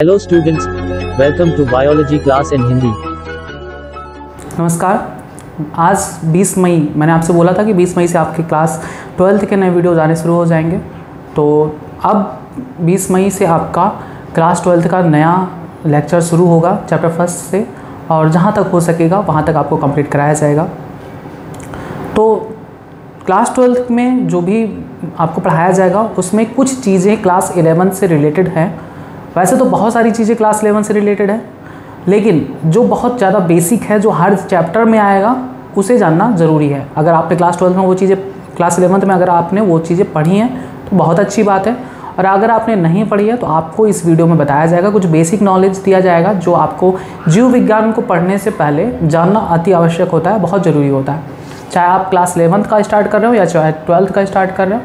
Hello students, welcome to biology class in Hindi. नमस्कार। आज 20 मई मैंने आपसे बोला था कि 20 मई से आपकी क्लास 12th के नए वीडियोज़ आने शुरू हो जाएंगे। तो अब 20 मई से आपका क्लास 12th का नया लेक्चर शुरू होगा चैप्टर फर्स्ट से, और जहाँ तक हो सकेगा वहाँ तक आपको कंप्लीट कराया जाएगा। तो क्लास 12th में जो भी आपको पढ़ाया जाएगा उसमें कुछ चीज़ें क्लास 11 से रिलेटेड हैं। वैसे तो बहुत सारी चीज़ें क्लास 11 से रिलेटेड है, लेकिन जो बहुत ज़्यादा बेसिक है, जो हर चैप्टर में आएगा, उसे जानना ज़रूरी है। अगर आपने क्लास 12 में वो चीज़ें, क्लास 11 में अगर आपने वो चीज़ें पढ़ी हैं तो बहुत अच्छी बात है, और अगर आपने नहीं पढ़ी है तो आपको इस वीडियो में बताया जाएगा, कुछ बेसिक नॉलेज दिया जाएगा जो आपको जीव विज्ञान को पढ़ने से पहले जानना अति आवश्यक होता है, बहुत ज़रूरी होता है। चाहे आप क्लास 11 का स्टार्ट कर रहे हो या चाहे 12th का स्टार्ट कर रहे हो,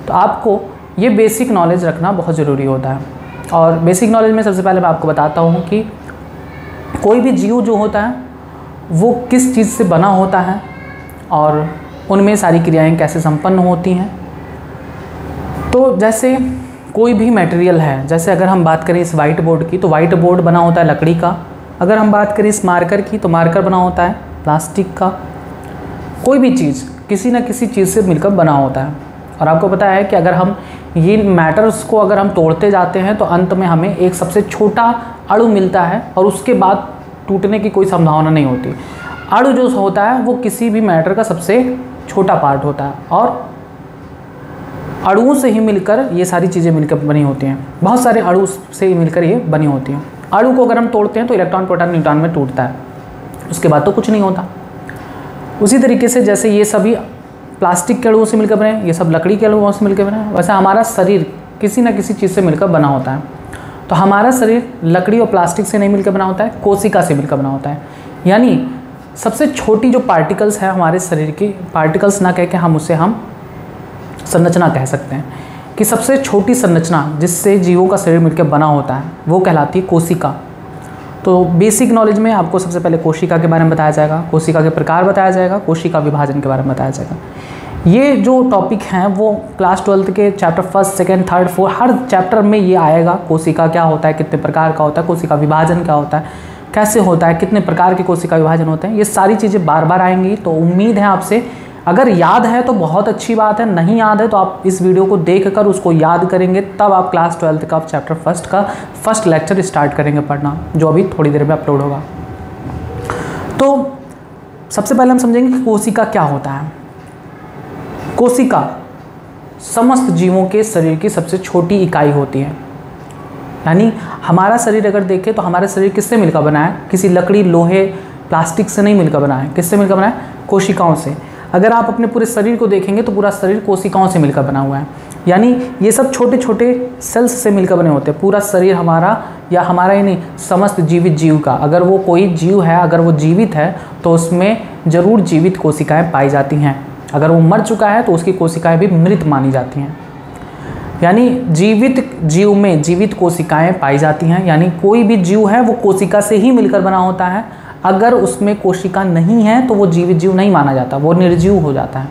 तो आपको ये बेसिक नॉलेज रखना बहुत ज़रूरी होता है। और बेसिक नॉलेज में सबसे पहले मैं आपको बताता हूँ कि कोई भी जीव जो होता है वो किस चीज़ से बना होता है और उनमें सारी क्रियाएं कैसे संपन्न होती हैं। तो जैसे कोई भी मटेरियल है, जैसे अगर हम बात करें इस वाइट बोर्ड की, तो वाइट बोर्ड बना होता है लकड़ी का। अगर हम बात करें इस मार्कर की, तो मार्कर बना होता है प्लास्टिक का। कोई भी चीज़ किसी न किसी चीज़ से मिलकर बना होता है। और आपको पता है कि अगर हम ये मैटर्स को अगर हम तोड़ते जाते हैं तो अंत में हमें एक सबसे छोटा अणु मिलता है, और उसके बाद टूटने की कोई संभावना नहीं होती। अणु जो होता है वो किसी भी मैटर का सबसे छोटा पार्ट होता है, और अणुओं से ही मिलकर ये सारी चीज़ें मिलकर बनी होती हैं। बहुत सारे अणु से ही मिलकर ये बनी होती हैं। अणु को अगर हम तोड़ते हैं तो इलेक्ट्रॉन, प्रोटॉन, न्यूट्रॉन में टूटता है, उसके बाद तो कुछ नहीं होता। उसी तरीके से जैसे ये सभी प्लास्टिक के अणुओं से मिलकर बने, ये सब लकड़ी के अणुओं से मिलकर बने, वैसे हमारा शरीर किसी न किसी चीज़ से मिलकर बना होता है। तो हमारा शरीर लकड़ी और प्लास्टिक से नहीं मिलकर बना होता है, कोशिका से मिलकर बना होता है। यानी सबसे छोटी जो पार्टिकल्स है हमारे शरीर की, पार्टिकल्स ना कह के हम उसे संरचना कह सकते हैं, कि सबसे छोटी संरचना जिससे जीवों का शरीर मिलकर बना होता है वो कहलाती है कोशिका। तो बेसिक नॉलेज में आपको सबसे पहले कोशिका के बारे में बताया जाएगा, कोशिका के प्रकार बताया जाएगा, कोशिका विभाजन के बारे में बताया जाएगा। ये जो टॉपिक हैं वो क्लास 12th के chapter first, second, third, fourth, हर चैप्टर में ये आएगा। कोशिका क्या होता है, कितने प्रकार का होता है, कोशिका विभाजन क्या होता है, कैसे होता है, कितने प्रकार के कोशिका विभाजन होते हैं, ये सारी चीज़ें बार बार आएंगी। तो उम्मीद है आपसे, अगर याद है तो बहुत अच्छी बात है, नहीं याद है तो आप इस वीडियो को देख कर उसको याद करेंगे, तब आप क्लास 12th का चैप्टर फर्स्ट का फर्स्ट लेक्चर स्टार्ट करेंगे पढ़ना, जो अभी थोड़ी देर में अपलोड होगा। तो सबसे पहले हम समझेंगे कि कोशिका क्या होता है। कोशिका समस्त जीवों के शरीर की सबसे छोटी इकाई होती है। यानी हमारा शरीर अगर देखें तो हमारा शरीर किससे मिलकर बना है, किसी लकड़ी, लोहे, प्लास्टिक से नहीं मिलकर बना है। किससे मिलकर बना है? कोशिकाओं से। अगर आप अपने पूरे शरीर को देखेंगे तो पूरा शरीर कोशिकाओं से मिलकर बना हुआ है। यानी ये सब छोटे छोटे सेल्स से मिलकर बने होते हैं। पूरा शरीर हमारा, या हमारा ही नहीं, समस्त जीवित जीव का, अगर वो कोई जीव है, अगर वो जीवित है तो उसमें ज़रूर जीवित कोशिकाएं पाई जाती हैं। अगर वो मर चुका है तो उसकी कोशिकाएं भी मृत मानी जाती हैं। यानी जीवित जीव में जीवित कोशिकाएं पाई जाती हैं। यानी कोई भी जीव है वो कोशिका से ही मिलकर बना होता है। अगर उसमें कोशिका नहीं है तो वो जीवित जीव नहीं माना जाता, वो निर्जीव हो जाता है।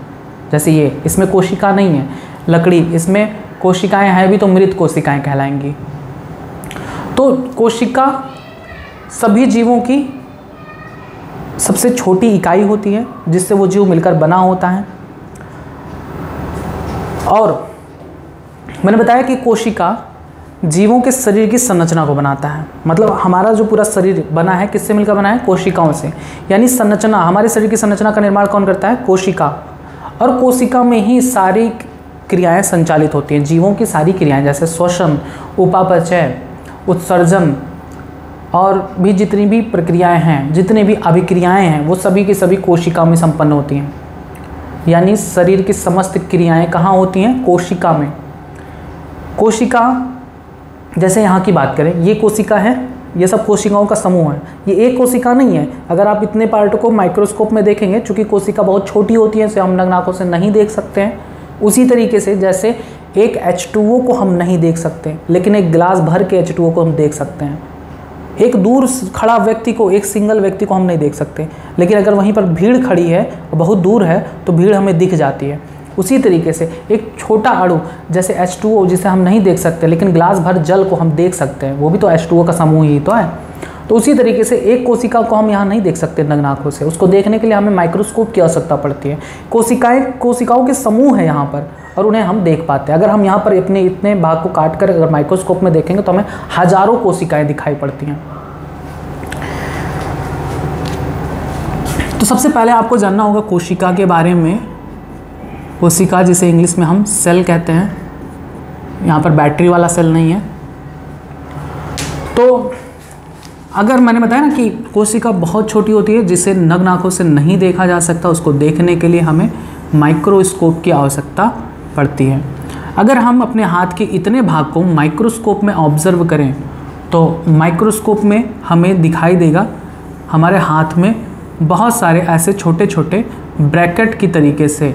जैसे ये, इसमें कोशिका नहीं है, लकड़ी, इसमें कोशिकाएं हैं भी तो मृत कोशिकाएं कहलाएंगी। तो कोशिका सभी जीवों की सबसे छोटी इकाई होती है जिससे वो जीव मिलकर बना होता है। और मैंने बताया कि कोशिका जीवों के शरीर की संरचना को बनाता है। मतलब हमारा जो पूरा शरीर बना है किससे मिलकर बना है? कोशिकाओं से। यानी संरचना, हमारे शरीर की संरचना का निर्माण कौन करता है? कोशिका। और कोशिका में ही सारी क्रियाएं संचालित होती हैं, जीवों की सारी क्रियाएं, जैसे श्वसन, उपापचय, उत्सर्जन, और भी जितनी भी प्रक्रियाएं हैं, जितने भी अभिक्रियाएं हैं, वो सभी की सभी कोशिका में संपन्न होती हैं। यानी शरीर की समस्त क्रियाएं कहाँ होती हैं? कोशिका में। कोशिका, जैसे यहाँ की बात करें, ये कोशिका है, ये सब कोशिकाओं का समूह है। ये एक कोशिका नहीं है। अगर आप इतने पार्ट को माइक्रोस्कोप में देखेंगे, चूँकि कोशिका बहुत छोटी होती है, इसे हम नग्न आँखों से नहीं देख सकते हैं। उसी तरीके से जैसे एक H2O को हम नहीं देख सकते, लेकिन एक गिलास भर के H2O को हम देख सकते हैं। एक दूर खड़ा व्यक्ति को, एक सिंगल व्यक्ति को हम नहीं देख सकते, लेकिन अगर वहीं पर भीड़ खड़ी है, बहुत दूर है, तो भीड़ हमें दिख जाती है। उसी तरीके से एक छोटा अणु जैसे H2O जिसे हम नहीं देख सकते लेकिन ग्लास भर जल को हम देख सकते हैं, वो भी तो H2O का समूह ही तो है। तो उसी तरीके से एक कोशिका को हम यहाँ नहीं देख सकते नग्न आँखों से, उसको देखने के लिए हमें माइक्रोस्कोप की आवश्यकता पड़ती है। कोशिकाओं के समूह है यहाँ पर और उन्हें हम देख पाते हैं। अगर हम यहाँ पर अपने इतने भाग को काट कर अगर माइक्रोस्कोप में देखेंगे तो हमें हजारों कोशिकाएं दिखाई पड़ती हैं। तो सबसे पहले आपको जानना होगा कोशिका के बारे में। कोशिका जिसे इंग्लिश में हम सेल कहते हैं, यहाँ पर बैटरी वाला सेल नहीं है। तो अगर मैंने बताया ना कि कोशिका बहुत छोटी होती है जिसे नग्न आँखों से नहीं देखा जा सकता, उसको देखने के लिए हमें माइक्रोस्कोप की आवश्यकता पड़ती है। अगर हम अपने हाथ के इतने भाग को माइक्रोस्कोप में ऑब्जर्व करें तो माइक्रोस्कोप में हमें दिखाई देगा हमारे हाथ में बहुत सारे ऐसे छोटे छोटे ब्रैकेट की तरीके से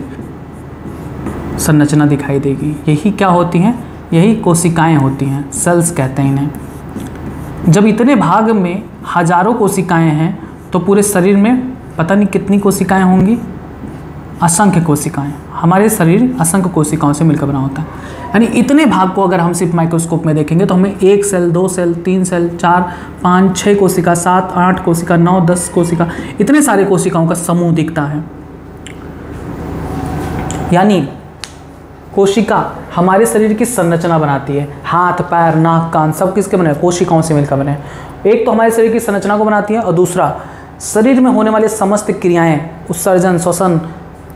संरचना दिखाई देगी। यही क्या होती हैं? यही कोशिकाएं होती हैं, सेल्स कहते हैं इन्हें। जब इतने भाग में हजारों कोशिकाएं हैं तो पूरे शरीर में पता नहीं कितनी कोशिकाएं होंगी, असंख्य कोशिकाएं। हमारे शरीर असंख्य कोशिकाओं से मिलकर बना होता है। यानी इतने भाग को अगर हम सिर्फ माइक्रोस्कोप में देखेंगे तो हमें 1 सेल, 2 सेल, 3 सेल, 4, 5, 6 कोशिका, 7, 8 कोशिका, 9, 10 कोशिका, इतने सारे कोशिकाओं का समूह दिखता है। यानी कोशिका हमारे शरीर की संरचना बनाती है। हाथ, पैर, नाक, कान सब किसके बने? कोशिकाओं से मिलकर बने। एक तो हमारे शरीर की संरचना को बनाती है और दूसरा शरीर में होने वाले समस्त क्रियाएं, उत्सर्जन, श्वसन,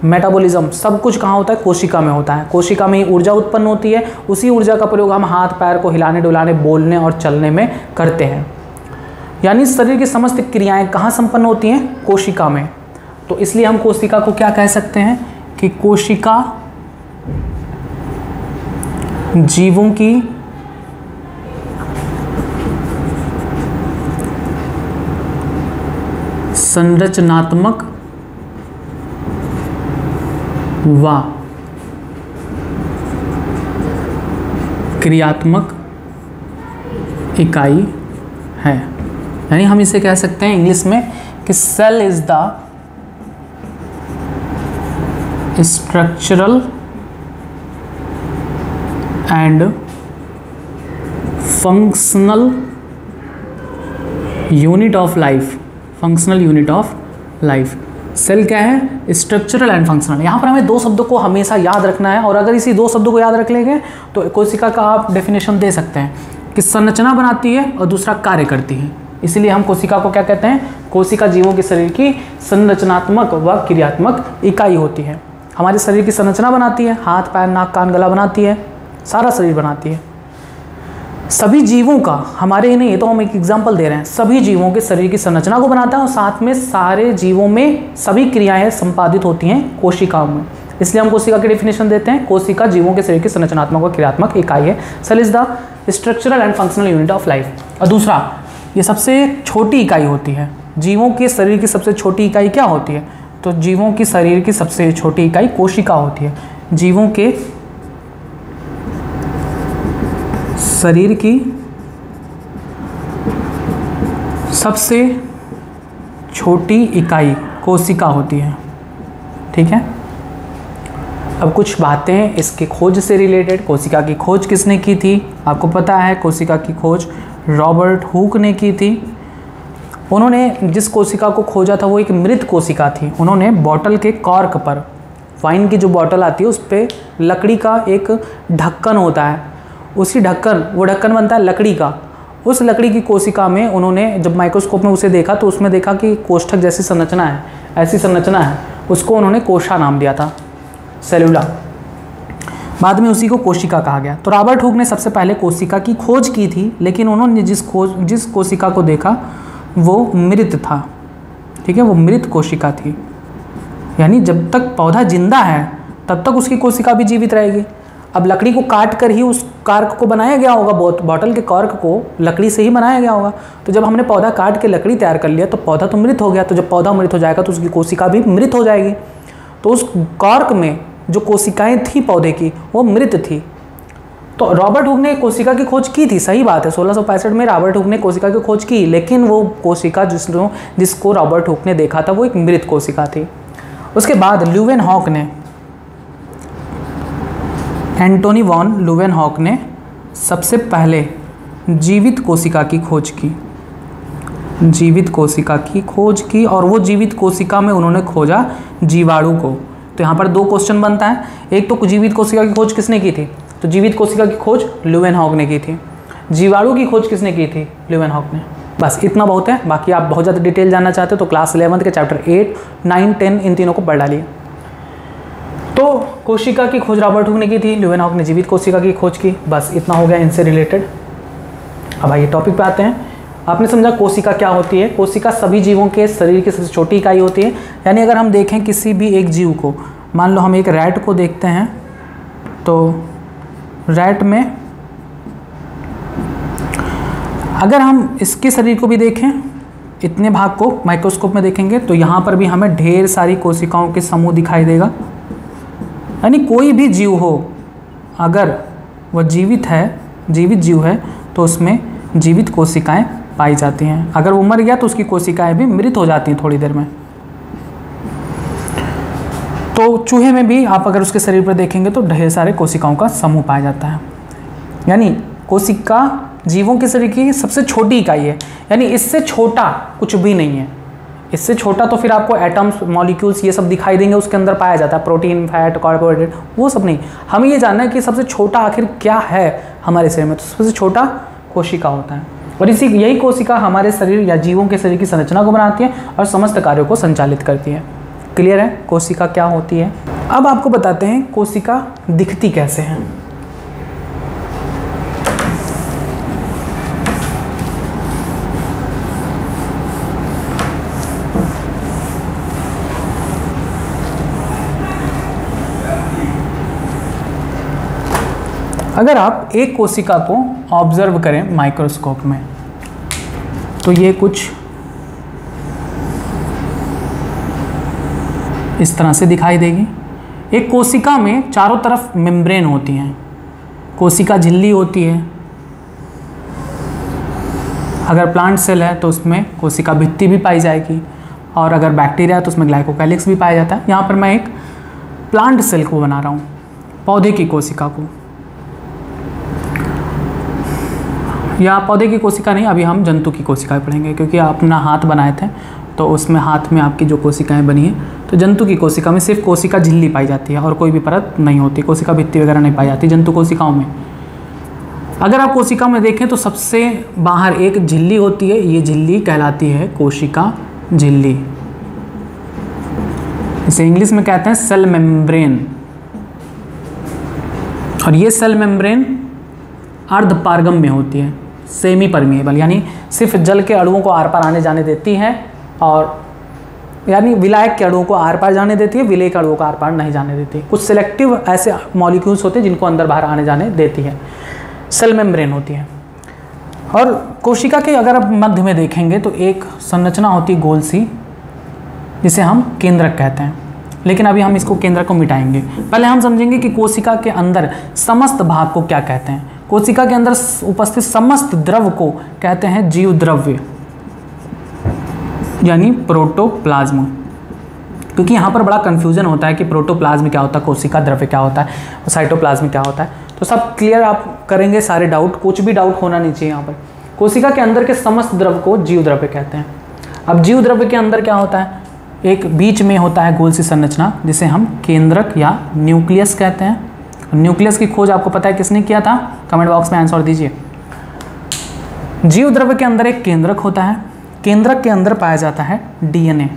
मेटाबॉलिज्म सब कुछ कहाँ होता है? कोशिका में होता है। कोशिका में ही ऊर्जा उत्पन्न होती है। उसी ऊर्जा का प्रयोग हम हाथ पैर को हिलाने डुलाने, बोलने और चलने में करते हैं। यानी शरीर की समस्त क्रियाएं कहाँ संपन्न होती हैं? कोशिका में। तो इसलिए हम कोशिका को क्या कह सकते हैं कि कोशिका जीवों की संरचनात्मक व क्रियात्मक इकाई है। यानी हम इसे कह सकते हैं इंग्लिश में कि cell is the structural and functional unit of life. Functional unit of life. Cell क्या है? Structural and functional. यहाँ पर हमें 2 शब्दों को हमेशा याद रखना है और अगर इसी 2 शब्दों को याद रख लेंगे तो कोशिका का आप डेफिनेशन दे सकते हैं कि संरचना बनाती है और दूसरा कार्य करती है। इसीलिए हम कोशिका को क्या कहते हैं? कोशिका जीवों के शरीर की संरचनात्मक व क्रियात्मक इकाई होती है। हमारे शरीर की संरचना बनाती है, हाथ पैर नाक कान गला बनाती है, सारा शरीर बनाती है। सभी जीवों का, हमारे ही नहीं, ये तो हम एक एग्जांपल दे रहे हैं, सभी जीवों के शरीर की संरचना को बनाता है और साथ में सारे जीवों में सभी क्रियाएं संपादित होती हैं कोशिकाओं में। इसलिए हम कोशिका की डेफिनेशन देते हैं, कोशिका जीवों के शरीर की संरचनात्मक और क्रियात्मक इकाई है। Cell is the structural and functional unit of life. और दूसरा, ये सबसे छोटी इकाई होती है। जीवों के शरीर की सबसे छोटी इकाई क्या होती है? तो जीवों की शरीर की सबसे छोटी इकाई कोशिका होती है। जीवों के शरीर की सबसे छोटी इकाई कोशिका होती है। ठीक है। अब कुछ बातें इसके खोज से रिलेटेड। कोशिका की खोज किसने की थी? आपको पता है, कोशिका की खोज रॉबर्ट हुक ने की थी। उन्होंने जिस कोशिका को खोजा था वो एक मृत कोशिका थी। उन्होंने बॉटल के कॉर्क पर, वाइन की जो बॉटल आती है उस पर लकड़ी का एक ढक्कन होता है, उसी ढक्कन, वो ढक्कन बनता है लकड़ी का। उस लकड़ी की कोशिका में उन्होंने जब माइक्रोस्कोप में उसे देखा तो उसमें देखा कि कोष्ठक जैसी संरचना है, ऐसी संरचना है। उसको उन्होंने कोशा नाम दिया था, सेलुला। बाद में उसी को कोशिका कहा गया। तो रॉबर्ट हुक ने सबसे पहले कोशिका की खोज की थी, लेकिन उन्होंने जिस कोशिका को देखा वो मृत था। ठीक है, वो मृत कोशिका थी। यानी जब तक पौधा जिंदा है तब तक उसकी कोशिका भी जीवित रहेगी। अब लकड़ी को काट कर ही उस कॉर्क को बनाया गया होगा, बॉटल के कॉर्क को लकड़ी से ही बनाया गया होगा। तो जब हमने पौधा काट के लकड़ी तैयार कर लिया तो पौधा तो मृत हो गया। तो जब पौधा मृत हो जाएगा तो उसकी कोशिका भी मृत हो जाएगी। तो उस कॉर्क में जो कोशिकाएं थी पौधे की वो मृत थी। तो रॉबर्ट हुक ने कोशिका की खोज की थी, सही बात है, 1665 में रॉबर्ट हुक ने कोशिका की खोज की, लेकिन वो कोशिका जिसको रॉबर्ट हुक ने देखा था वो एक मृत कोशिका थी। उसके बाद ल्यूवेन हॉक ने एंटोनी वॉन लुवेनहॉक ने सबसे पहले जीवित कोशिका की खोज की, जीवित कोशिका की खोज की, और वो जीवित कोशिका में उन्होंने खोजा जीवाणु को। तो यहाँ पर 2 क्वेश्चन बनता है, एक तो जीवित कोशिका की खोज किसने की थी, तो जीवित कोशिका की खोज लुवेनहॉक ने की थी। जीवाणु की खोज किसने की थी, लुवेनहॉक ने। बस इतना बहुत है, बाकी आप बहुत ज़्यादा डिटेल जानना चाहते हो तो क्लास 11 के चैप्टर 8, 9, 10 इन तीनों को पढ़ डालिए। तो कोशिका की खोज रॉबर्ट हुक ने की थी, लुवेनहॉक ने जीवित कोशिका की खोज की। बस इतना हो गया इनसे रिलेटेड। अब आइए टॉपिक पे आते हैं। आपने समझा कोशिका क्या होती है। कोशिका सभी जीवों के शरीर की सबसे छोटी इकाई होती है। यानी अगर हम देखें किसी भी एक जीव को, मान लो हम एक रैट को देखते हैं, तो रैट में अगर हम इसके शरीर को भी देखें, इतने भाग को माइक्रोस्कोप में देखेंगे तो यहाँ पर भी हमें ढेर सारी कोशिकाओं के समूह दिखाई देगा। यानी कोई भी जीव हो, अगर वह जीवित है, जीवित जीव है, तो उसमें जीवित कोशिकाएं पाई जाती हैं। अगर वो मर गया तो उसकी कोशिकाएं भी मृत हो जाती हैं थोड़ी देर में। तो चूहे में भी आप अगर उसके शरीर पर देखेंगे तो ढेर सारे कोशिकाओं का समूह पाया जाता है। यानी कोशिका जीवों के शरीर की सबसे छोटी इकाई है। यानी इससे छोटा कुछ भी नहीं है। इससे छोटा तो फिर आपको एटम्स, मॉलिक्यूल्स ये सब दिखाई देंगे, उसके अंदर पाया जाता है, प्रोटीन, फैट, कार्बोहाइड्रेट, वो सब नहीं। हमें ये जानना है कि सबसे छोटा आखिर क्या है हमारे शरीर में। तो सबसे छोटा कोशिका होता है, और यही कोशिका हमारे शरीर या जीवों के शरीर की संरचना को बनाती है और समस्त कार्यों को संचालित करती है। क्लियर है कोशिका क्या होती है। अब आपको बताते हैं कोशिका दिखती कैसे है। अगर आप एक कोशिका को ऑब्जर्व करें माइक्रोस्कोप में, तो ये कुछ इस तरह से दिखाई देगी। एक कोशिका में चारों तरफ मेम्ब्रेन होती हैं, कोशिका झिल्ली होती है। अगर प्लांट सेल है तो उसमें कोशिका भित्ति भी पाई जाएगी, और अगर बैक्टीरिया है तो उसमें ग्लाइकोकैलिक्स भी पाया जाता है। यहाँ पर मैं एक प्लांट सेल को बना रहा हूँ, पौधे की कोशिका को, या पौधे की कोशिका नहीं, अभी हम जंतु की कोशिका पढ़ेंगे, क्योंकि आप अपना हाथ बनाए थे तो उसमें हाथ में आपकी जो कोशिकाएं बनी हैं। तो जंतु की कोशिका में सिर्फ कोशिका झिल्ली पाई जाती है और कोई भी परत नहीं होती, कोशिका भित्ति वगैरह नहीं पाई जाती जंतु कोशिकाओं में। अगर आप कोशिका में देखें तो सबसे बाहर एक झिल्ली होती है, ये झिल्ली कहलाती है कोशिका झिल्ली। इसे इंग्लिश में कहते हैं सेल मेम्ब्रेन। और ये सेल मेम्ब्रेन अर्धपारगम में होती है, सेमी परमिएबल, यानी सिर्फ जल के अणुओं को आर पार आने जाने देती है, और यानी विलायक के अणुओं को आर पार जाने देती है, विलेय के अणुओं को आर पार नहीं जाने देती। कुछ सिलेक्टिव ऐसे मॉलिक्यूल्स होते हैं जिनको अंदर बाहर आने जाने देती है, सेल मेम्ब्रेन होती है। और कोशिका के अगर आप मध्य में देखेंगे तो एक संरचना होती है गोल सी, जिसे हम केंद्रक कहते हैं। लेकिन अभी हम इसको केंद्रक को मिटाएंगे। पहले हम समझेंगे कि कोशिका के अंदर समस्त भाग को क्या कहते हैं। कोशिका के अंदर उपस्थित समस्त द्रव को कहते हैं जीव द्रव्य, यानी प्रोटोप्लाज्म। क्योंकि यहाँ पर बड़ा कन्फ्यूजन होता है कि प्रोटोप्लाज्म क्या होता है, कोशिका द्रव्य क्या होता है, और साइटोप्लाज्म क्या होता है। तो सब क्लियर आप करेंगे सारे डाउट, कुछ भी डाउट होना नहीं चाहिए यहाँ पर। कोशिका के अंदर के समस्त द्रव को जीव द्रव्य कहते हैं। अब जीव द्रव्य के अंदर क्या होता है, एक बीच में होता है गोल सी संरचना जिसे हम केंद्रक या न्यूक्लियस कहते हैं। न्यूक्लियस की खोज आपको पता है किसने किया था, कमेंट बॉक्स में आंसर दीजिए। जीव द्रव्य के अंदर एक केंद्रक होता है, केंद्रक के अंदर पाया जाता है डीएनए।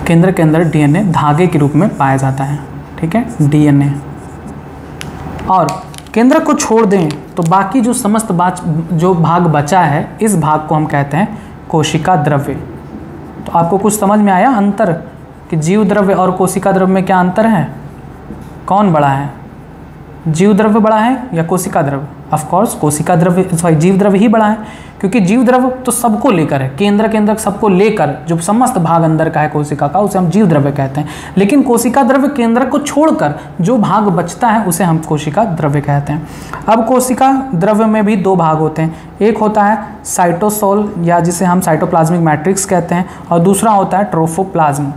केंद्र के अंदर डीएनए धागे के रूप में पाया जाता है, ठीक है, डीएनए। और केंद्रक को छोड़ दें तो बाकी जो समस्त जो भाग बचा है, इस भाग को हम कहते हैं कोशिका द्रव्य। तो आपको कुछ समझ में आया अंतर कि जीव द्रव्य और कोशिका द्रव्य में क्या अंतर है, कौन बड़ा है, जीव द्रव्य बड़ा है या कोशिका द्रव्य? ऑफ कोर्स कोशिका द्रव्य, सॉरी जीव द्रव्य ही बड़ा है, क्योंकि जीव द्रव्य तो सबको लेकर है, केंद्रक सबको लेकर जो समस्त भाग अंदर का है कोशिका का, उसे हम जीव द्रव्य कहते हैं। लेकिन कोशिका द्रव्य केंद्रक को छोड़कर जो भाग बचता है उसे हम कोशिका द्रव्य कहते हैं। अब कोशिका द्रव्य में भी 2 भाग होते हैं, एक होता है साइटोसोल या जिसे हम साइटोप्लाज्मिक मैट्रिक्स कहते हैं, और दूसरा होता है ट्रोफोप्लाज्म।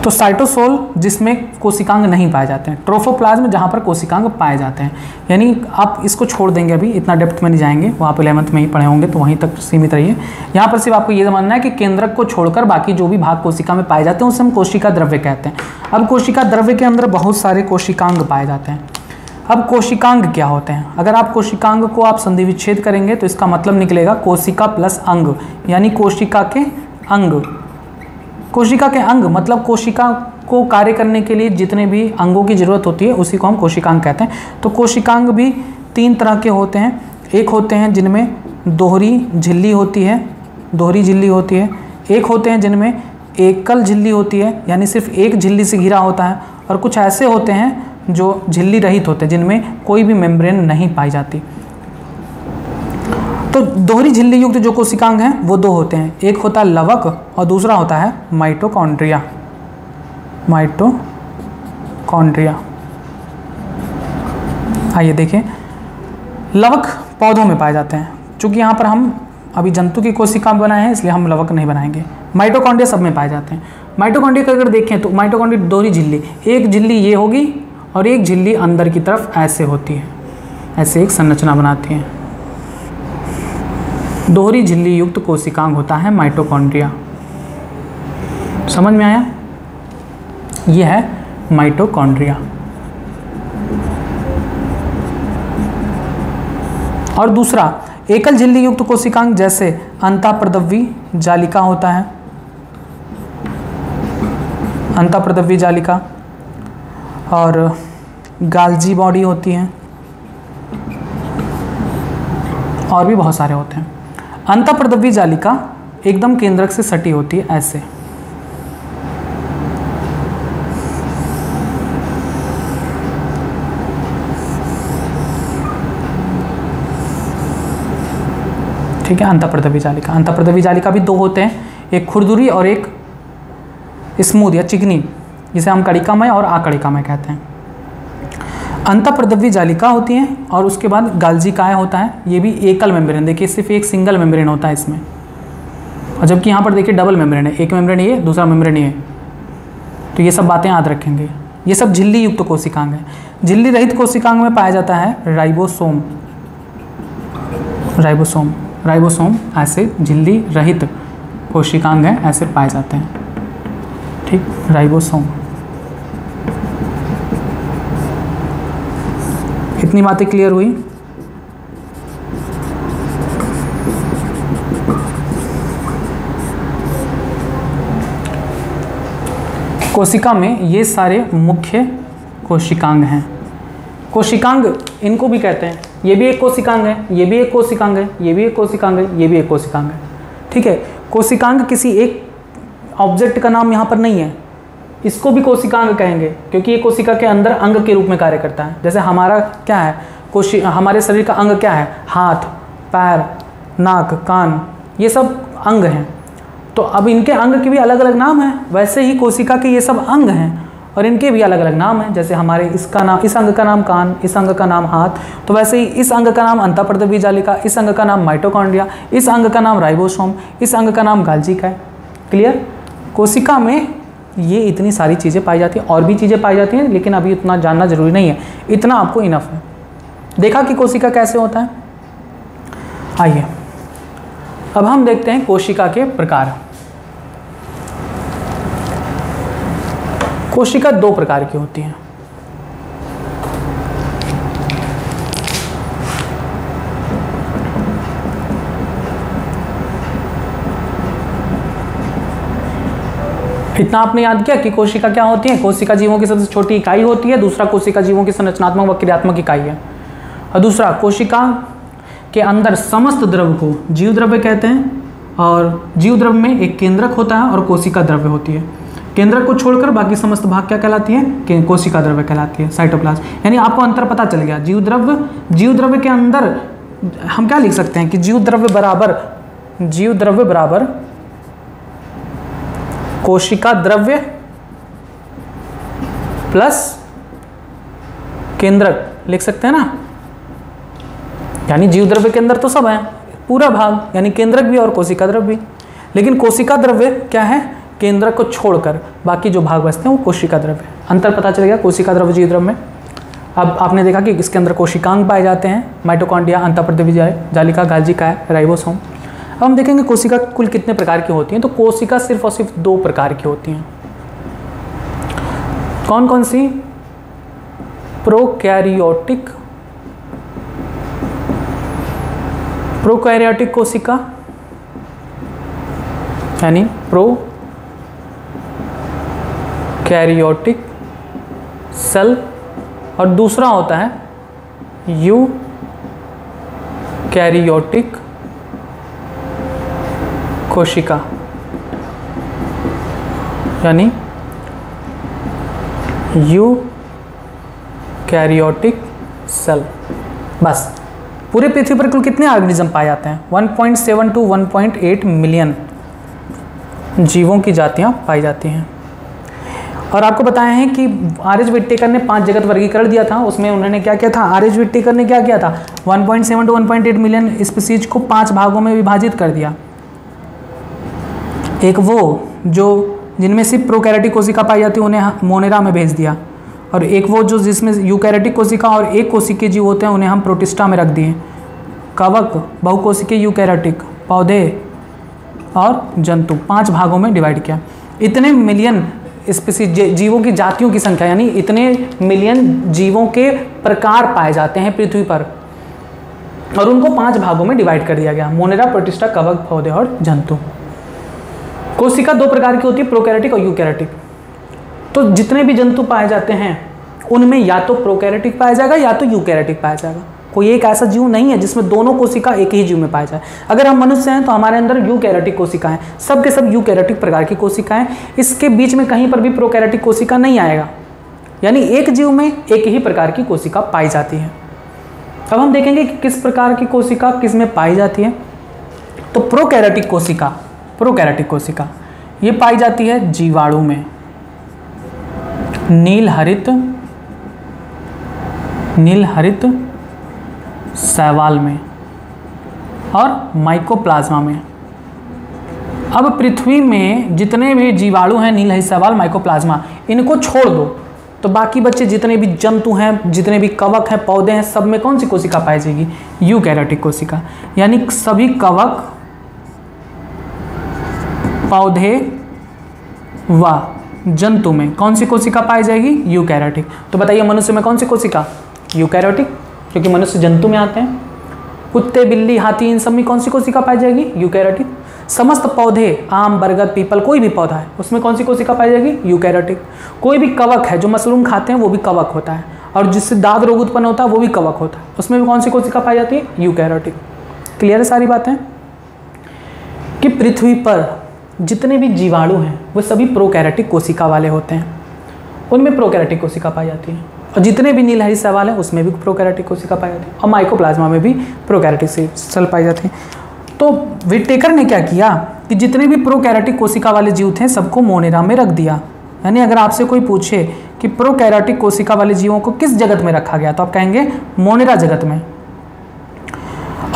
तो साइटोसोल जिसमें कोशिकांग नहीं पाए जाते हैं, ट्रोफोप्लाज्म जहाँ पर कोशिकांग पाए जाते हैं। यानी आप इसको छोड़ देंगे, अभी इतना डेप्थ में नहीं जाएंगे, वहाँ पे 11th में ही पढ़े होंगे तो वहीं तक सीमित रहिए। यहाँ पर सिर्फ आपको ये समझना है कि केंद्रक को छोड़कर बाकी जो भी भाग कोशिका में पाए जाते हैं उसे हम कोशिका द्रव्य कहते हैं। अब कोशिका द्रव्य के अंदर बहुत सारे कोशिकांग पाए जाते हैं। अब कोशिकांग क्या होते हैं? अगर आप कोशिकांग को आप संधि विच्छेद करेंगे तो इसका मतलब निकलेगा कोशिका प्लस अंग, यानी कोशिका के अंग। कोशिका के अंग मतलब कोशिका को कार्य करने के लिए जितने भी अंगों की जरूरत होती है उसी को हम कोशिकांग कहते हैं। तो कोशिकांग भी 3 तरह के होते हैं। एक होते हैं जिनमें दोहरी झिल्ली होती है, दोहरी झिल्ली होती है। एक होते हैं जिनमें एकल झिल्ली होती है, यानी सिर्फ एक झिल्ली से घिरा होता है। और कुछ ऐसे होते हैं जो झिल्ली रहित होते हैं, जिनमें कोई भी मेम्ब्रेन नहीं पाई जाती। तो दोहरी झिल्ली युक्त जो कोशिकांग हैं वो 2 होते हैं, एक होता है लवक और दूसरा होता है माइटोकॉन्ड्रिया। माइटोकॉन्ड्रिया, आइए देखें। लवक पौधों में पाए जाते हैं। चूंकि यहाँ पर हम अभी जंतु की कोशिका बनाए हैं इसलिए हम लवक नहीं बनाएंगे। माइटोकॉन्ड्रिया सब में पाए जाते हैं। माइटोकॉन्ड्रिया का अगर देखें तो माइटोकॉन्ड्रिया दोहरी झिल्ली, एक झिल्ली ये होगी और एक झिल्ली अंदर की तरफ ऐसे होती है, ऐसे एक संरचना बनाती है। दोहरी झिल्ली युक्त कोशिकांग होता है माइटोकॉन्ड्रिया। समझ में आया? यह है माइटोकॉन्ड्रिया। और दूसरा एकल झिल्ली युक्त कोशिकांग जैसे अंतःप्रदव्वी जालिका होता है, अंतःप्रदव्वी जालिका, और गाल्जी बॉडी होती है, और भी बहुत सारे होते हैं। अंतःप्रदव्वी जालिका एकदम केंद्रक से सटी होती है, ऐसे। ठीक है, अंतःप्रदव्वी जालिका। अंतःप्रदव्वी जालिका भी 2 होते हैं, एक खुरदुरी और एक स्मूथ या चिकनी, जिसे हम कणिकामय और अकणिकामय कहते हैं। अंतःप्रदव्वी जालिका होती है और उसके बाद गाल्जी काय होता है। ये भी एकल मेम्ब्रेन, देखिए सिर्फ एक सिंगल मेम्ब्रेन होता है इसमें, और जबकि यहाँ पर देखिए डबल मेम्ब्रेन है, एक मेम्ब्रेन ये, दूसरा मेम्ब्रेन ये। तो ये सब बातें याद रखेंगे। ये सब झिल्ली युक्त कोशिकांग है। झिल्ली रहित कोशिकांग में पाया जाता है राइबोसोम। राइबोसोम, राइबोसोम ऐसे झिल्ली रहित कोशिकांग हैं, ऐसे पाए जाते हैं। ठीक, राइबोसोम। इतनी बातें क्लियर हुई? कोशिका में ये सारे मुख्य कोशिकांग हैं। कोशिकांग इनको भी कहते हैं, ये भी एक कोशिकांग है, ये भी एक कोशिकांग है, ये भी एक कोशिकांग है, ये भी एक कोशिकांग है। ठीक है, कोशिकांग किसी एक ऑब्जेक्ट का नाम यहाँ पर नहीं है, इसको भी कोशिकांग कहेंगे क्योंकि ये कोशिका के अंदर अंग के रूप में कार्य करता है। जैसे हमारा क्या है, हमारे शरीर का अंग क्या है, हाथ, पैर, नाक, कान, ये सब अंग हैं। तो अब इनके अंग के भी अलग अलग नाम हैं, वैसे ही कोशिका के ये सब अंग हैं और इनके भी अलग अलग नाम हैं। जैसे हमारे इसका नाम, इस अंग का नाम कान, इस अंग का नाम हाथ, तो वैसे ही इस अंग का नाम अंतःप्रदव्वी जालिका, इस अंग का नाम माइटोकॉन्ड्रिया, इस अंग का नाम राइबोसोम, इस अंग का नाम गाल्जी का है। क्लियर? कोशिका में ये इतनी सारी चीज़ें पाई जाती हैं, और भी चीज़ें पाई जाती हैं, लेकिन अभी उतना जानना जरूरी नहीं है, इतना आपको इनफ है। देखा कि कोशिका कैसे होता है। आइए अब हम देखते हैं कोशिका के प्रकार। कोशिका 2 प्रकार की होती हैं। इतना आपने याद किया कि कोशिका क्या होती है। कोशिका जीवों की सबसे छोटी इकाई होती है, दूसरा कोशिका जीवों की संरचनात्मक व क्रियात्मक इकाई है, और दूसरा कोशिका के अंदर समस्त द्रव्य को जीव द्रव्य कहते हैं। और जीव द्रव्य में एक केंद्रक होता है और कोशिका द्रव्य होती है। केंद्रक को छोड़कर बाकी समस्त भाग क्या कहलाती है, कोशिका द्रव्य कहलाती है, साइटोप्लाज्म। यानी आपको अंतर पता चल गया। जीव द्रव्य के अंदर हम क्या लिख सकते हैं कि जीव द्रव्य बराबर कोशिका द्रव्य प्लस केंद्रक लिख सकते हैं ना। यानी जीव द्रव्य के अंदर तो सब है, पूरा भाग, यानी केंद्रक भी और कोशिका द्रव्य भी। लेकिन कोशिका द्रव्य क्या है, केंद्रक को छोड़कर बाकी जो भाग बचते हैं वो कोशिका द्रव्य। अंतर पता चल गया कोशिका द्रव्य जीव द्रव्य में। अब आपने देखा कि इसके अंदर कोशिकांग पाए जाते हैं, माइटोकॉन्ड्रिया, अंतःप्रद्रव्य जालिका, गाल्जी काय, राइबोसोम। अब हम देखेंगे कोशिका कुल कितने प्रकार की होती हैं। तो कोशिका सिर्फ और सिर्फ 2 प्रकार की होती हैं। कौन कौन सी? प्रोकैरियोटिक कोशिका यानी प्रोकैरियोटिक सेल, और दूसरा होता है यूकैरियोटिक कोशिका यानी यूकैरियोटिक सेल। बस पूरे पृथ्वी पर कुल कितने ऑर्गेनिज्म पाए जाते हैं? 1.7 to 1.8 मिलियन जीवों की जातियां पाई जाती हैं। और आपको बताया है कि आर.एच. विट्टेकर ने 5 जगत वर्गीकरण दिया था। उसमें उन्होंने क्या किया था? आर.एच. विट्टेकर ने क्या किया था? 1.7 to 1.8 मिलियन स्पीसीज को 5 भागों में विभाजित कर दिया। एक वो जो जिनमें सिर्फ प्रोकैरियोटिक कोशिका पाई जाती है उन्हें मोनेरा में भेज दिया, और एक वो जो जिसमें यूकैरियोटिक कोशिका और एक कोशिकीय जीव होते हैं उन्हें हम प्रोटिस्टा में रख दिए। कवक, बहुकोशिकीय यूकैरियोटिक, पौधे और जंतु 5 भागों में डिवाइड किया। इतने मिलियन स्पीसीज जीवों की जातियों की संख्या यानी इतने मिलियन जीवों के प्रकार पाए जाते हैं पृथ्वी पर, और उनको 5 भागों में डिवाइड कर दिया गया, मोनेरा, प्रोटिस्टा, कवक, पौधे और जंतु। कोशिका 2 प्रकार की होती है, प्रोकैरियोटिक और यूकैरियोटिक। तो जितने भी जंतु पाए जाते हैं उनमें या तो प्रोकैरियोटिक पाया जाएगा या तो यूकैरियोटिक पाया जाएगा। कोई एक ऐसा जीव नहीं है जिसमें दोनों कोशिका एक ही जीव में पाया जाए। अगर हम मनुष्य हैं तो हमारे अंदर यूकैरियोटिक कोशिकाएं, सब के सब यूकैरियोटिक प्रकार की कोशिकाएं, इसके बीच में कहीं पर भी प्रोकैरियोटिक कोशिका नहीं आएगा, यानी एक जीव में एक ही प्रकार की कोशिका पाई जाती है। अब हम देखेंगे कि किस प्रकार की कोशिका किस में पाई जाती है। तो प्रोकैरियोटिक कोशिका ये पाई जाती है जीवाणु में, नील हरित शैवाल में और माइकोप्लाज्मा में। अब पृथ्वी में जितने भी जीवाणु हैं, नील हरित शैवाल, माइकोप्लाज्मा, इनको छोड़ दो तो बाकी बच्चे जितने भी जंतु हैं, जितने भी कवक हैं, पौधे हैं, सब में कौन सी कोशिका पाई जाएगी? यूकैरियोटिक कोशिका। यानी सभी कवक, पौधे व जंतु में कौन सी कोशिका पाई जाएगी? यूकैरियोटिक। तो बताइए मनुष्य में कौन सी कोशिका? यूकैरियोटिक, क्योंकि मनुष्य जंतु में आते हैं। कुत्ते, बिल्ली, हाथी, इन सब में कौन सी कोशिका पाई जाएगी? यूकैरियोटिक। समस्त पौधे, आम, बरगद, पीपल, कोई भी पौधा है उसमें कौन सी कोशिका पाई जाएगी? यूकैरियोटिक। कोई भी कवक है, जो मशरूम खाते हैं वो भी कवक होता है, और जिससे दाद रोग उत्पन्न होता है वो भी कवक होता है, उसमें भी कौन सी कोशिका पाई जाती है? यूकैरियोटिक। क्लियर है सारी बातें कि पृथ्वी पर जितने भी जीवाणु हैं वो सभी प्रोकैरियोटिक कोशिका वाले होते हैं, उनमें प्रोकैरियोटिक कोशिका पाई जाती है। और जितने भी नील हरित शैवाल हैं उसमें भी प्रोकैरियोटिक कोशिका पाई जाती है, और माइकोप्लाज्मा में भी प्रोकैरियोटिक सेल पाई जाती है। तो विट्टेकर ने क्या किया कि जितने भी प्रोकैरियोटिक कोशिका वाले जीव थे सबको मोनेरा में रख दिया। यानी अगर आपसे कोई पूछे कि प्रोकैरियोटिक कोशिका वाले जीवों को किस जगत में रखा गया तो आप कहेंगे मोनेरा जगत में।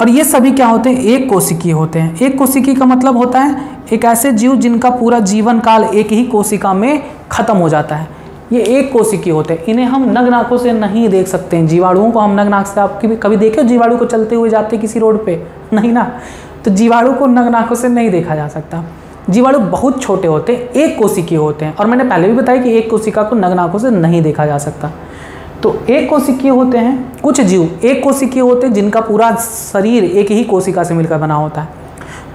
और ये सभी क्या होते हैं? एक कोशिकीय होते हैं। एक कोशिकीय का मतलब होता है एक ऐसे जीव जिनका पूरा जीवन काल एक ही कोशिका में खत्म हो जाता है, ये एक कोशिकीय होते हैं। इन्हें हम नग्न आंखों से नहीं देख सकते हैं। जीवाणुओं को हम नग्न आंख से, आप कभी देखे जीवाणु को चलते हुए जाते किसी रोड पे? नहीं ना। तो जीवाणु को नग्न आंखों से नहीं देखा जा सकता। जीवाणु बहुत छोटे होते हैं, एक कोशिकीय होते हैं, और मैंने पहले भी बताया कि एक कोशिका को नग्न आंखों से नहीं देखा जा सकता। तो एक कोशिकीय होते हैं कुछ जीव, एक कोशिकीय होते हैं जिनका पूरा शरीर एक ही कोशिका से मिलकर बना होता है।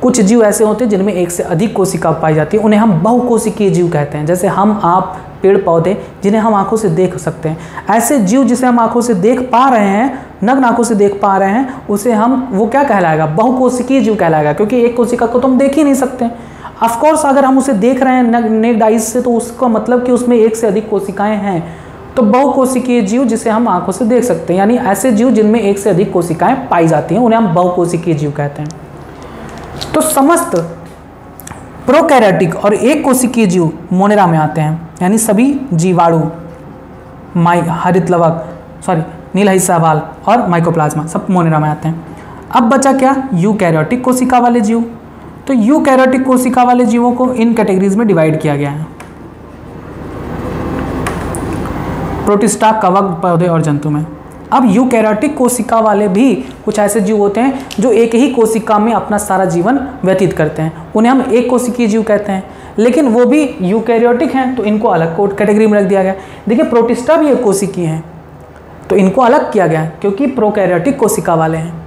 कुछ जीव ऐसे होते हैं जिनमें एक से अधिक कोशिका पाई जाती है, उन्हें हम बहुकोशिकीय जीव कहते हैं। जैसे हम, आप, पेड़ पौधे जिन्हें हम आंखों से देख सकते हैं। ऐसे जीव जिसे हम आंखों से देख पा रहे हैं, नग्न आंखों से देख पा रहे हैं, उसे हम, वो क्या कहलाएगा? बहुकोशिकीय जीव कहलाएगा, क्योंकि एक कोशिका को तो हम देख ही नहीं सकते। ऑफकोर्स अगर हम उसे देख रहे हैं नेक्ड आइज से तो उसका मतलब कि उसमें एक से अधिक कोशिकाएं हैं। तो बहुकोशिकीय जीव जिसे हम आंखों से देख सकते हैं, यानी ऐसे जीव जिनमें एक से अधिक कोशिकाएं पाई जाती हैं, उन्हें हम बहुकोशिकीय जीव कहते हैं। तो समस्त प्रोकैरियोटिक और एक कोशिकीय जीव मोनेरा में आते हैं, यानी सभी जीवाणु, नील हरित शैवाल और माइकोप्लाज्मा सब मोनेरा में आते हैं। अब बचा क्या? यूकैरियोटिक कोशिका वाले जीव। तो यूकैरियोटिक कोशिका वाले जीवों को इन कैटेगरीज में डिवाइड किया गया है, प्रोटिस्टा, कवक, पौधे और जंतु में। अब यूकैरियोटिक कोशिका वाले भी कुछ ऐसे जीव होते हैं जो एक ही कोशिका में अपना सारा जीवन व्यतीत करते हैं, उन्हें हम एक कोशिकीय जीव कहते हैं, लेकिन वो भी यूकैरियोटिक हैं तो इनको अलग कैटेगरी में रख दिया गया। देखिए प्रोटिस्टा भी एक कोशिकीय हैं तो इनको अलग किया गया क्योंकि प्रोकैरियोटिक कोशिका वाले हैं।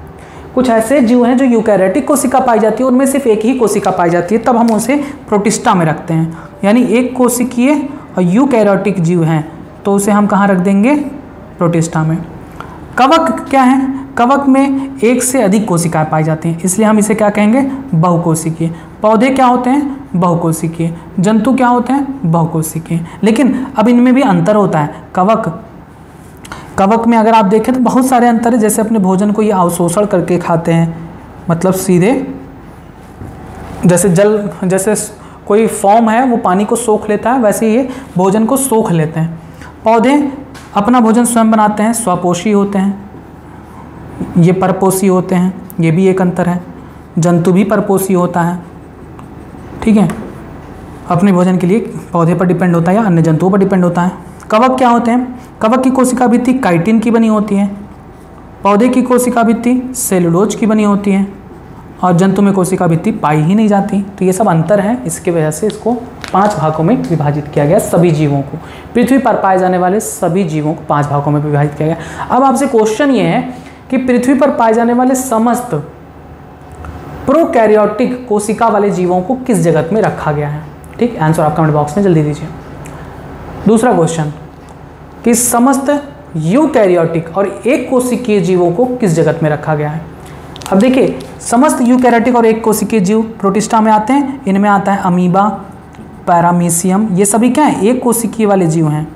कुछ ऐसे जीव हैं जो यूकैरियोटिक कोशिका पाई जाती है, उनमें सिर्फ एक ही कोशिका पाई जाती है, तब हम उसे प्रोटिस्टा में रखते हैं, यानी एक कोशिकीय और यूकैरियोटिक जीव हैं तो उसे हम कहाँ रख देंगे, प्रोटिस्टा में। कवक क्या है, कवक में एक से अधिक कोशिकाएं पाई जाती हैं, इसलिए हम इसे क्या कहेंगे, बहुकोशिकीय। पौधे क्या होते हैं, बहुकोशिकीय। जंतु क्या होते हैं, बहुकोशिकीय। लेकिन अब इनमें भी अंतर होता है। कवक में अगर आप देखें तो बहुत सारे अंतर है, जैसे अपने भोजन को ये अवशोषण करके खाते हैं, मतलब सीधे जैसे कोई फॉर्म है वो पानी को सोख लेता है, वैसे ये भोजन को सोख लेते हैं। पौधे अपना भोजन स्वयं बनाते हैं, स्वपोषी होते हैं, ये परपोषी होते हैं, ये भी एक अंतर है। जंतु भी परपोषी होता है, ठीक है, अपने भोजन के लिए पौधे पर डिपेंड होता है या अन्य जंतुओं पर डिपेंड होता है। कवक क्या होते हैं, कवक की कोशिका भित्ति काइटिन की बनी होती है, पौधे की कोशिका भित्ति सेलुलोज की बनी होती है और जंतु में कोशिका भित्ति पाई ही नहीं जाती। तो ये सब अंतर है, इसके वजह से इसको 5 भागों में विभाजित किया गया। सभी जीवों को, पृथ्वी पर पाए जाने वाले सभी जीवों को 5 भागों में विभाजित किया गया। अब आपसे क्वेश्चन ये है कि पृथ्वी पर पाए जाने वाले समस्त प्रोकैरियोटिक कोशिका वाले जीवों को किस जगत में रखा गया है। ठीक, आंसर आप कमेंट बॉक्स में जल्दी दीजिए। दूसरा क्वेश्चन कि समस्त यूकैरियोटिक और एक कोशिकीय जीवों को किस जगत में रखा गया है। अब देखिए, समस्त यूकैरियोटिक और एक कोशिकीय जीव प्रोटिस्टा में आते हैं। इनमें आता है अमीबा, पैरामीशियम, ये सभी क्या है, एक कोशिकीय वाले जीव हैं।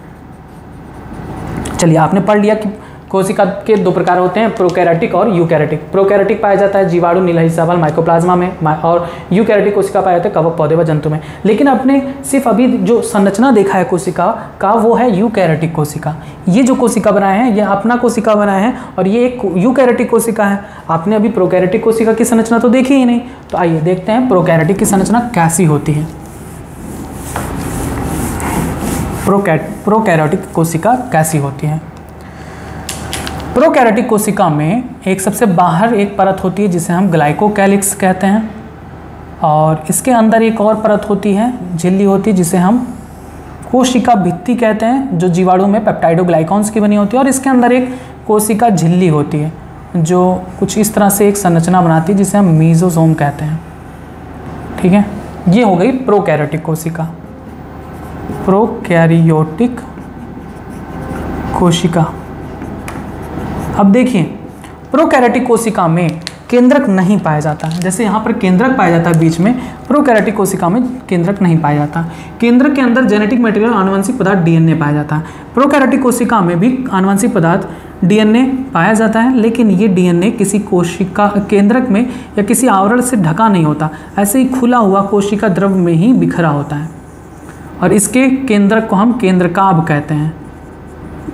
चलिए, आपने पढ़ लिया कि कोशिका के 2 प्रकार होते हैं, प्रोकैरियोटिक और यूकैरियोटिक। प्रोकैरियोटिक पाया जाता है जीवाणु, नीलहरी शैवाल, माइकोप्लाज्मा में, और यूकैरियोटिक कोशिका पाया जाता है कवक, पौधे व जंतु में। लेकिन आपने सिर्फ अभी जो संरचना देखा है कोशिका का, वो है यूकैरियोटिक कोशिका। ये जो कोशिका बनाए हैं ये अपना कोशिका बनाए हैं और ये एक यूकैरियोटिक कोशिका है। आपने अभी प्रोकैरियोटिक कोशिका की संरचना तो देखी ही नहीं, तो आइए देखते हैं प्रोकैरियोटिक की संरचना कैसी होती है। प्रोकैरियोटिक कोशिका कैसी होती है। प्रोकैरियोटिक कोशिका में एक सबसे बाहर एक परत होती है जिसे हम ग्लाइकोकैलिक्स कहते हैं, और इसके अंदर एक और परत होती है, झिल्ली होती है, जिसे हम कोशिका भित्ति कहते हैं, जो जीवाणु में पेप्टाइडोग्लाइकॉन्स की बनी होती है। और इसके अंदर एक कोशिका झिल्ली होती है जो कुछ इस तरह से एक संरचना बनाती है जिसे हम मीजोसोम कहते हैं। ठीक है, ये हो गई प्रोकैरियोटिक कोशिका। प्रोकैरियोटिक कोशिका। अब देखिए, प्रोकैरियोटिक कोशिका में केंद्रक नहीं पाया जाता है। जैसे यहाँ पर केंद्रक पाया जाता है बीच में, प्रोकैरियोटिक कोशिका में केंद्रक नहीं पाया जाता। केंद्रक के अंदर जेनेटिक मटेरियल, आनुवंशिक पदार्थ डीएनए पाया जाता है। प्रोकैरियोटिक कोशिका में भी आनुवंशिक पदार्थ डीएनए पाया जाता है, लेकिन ये डीएनए किसी कोशिका केंद्रक में या किसी आवरण से ढका नहीं होता, ऐसे ही खुला हुआ कोशिका द्रव में ही बिखरा होता है। और इसके केंद्रक को हम केंद्रकाभ कहते हैं,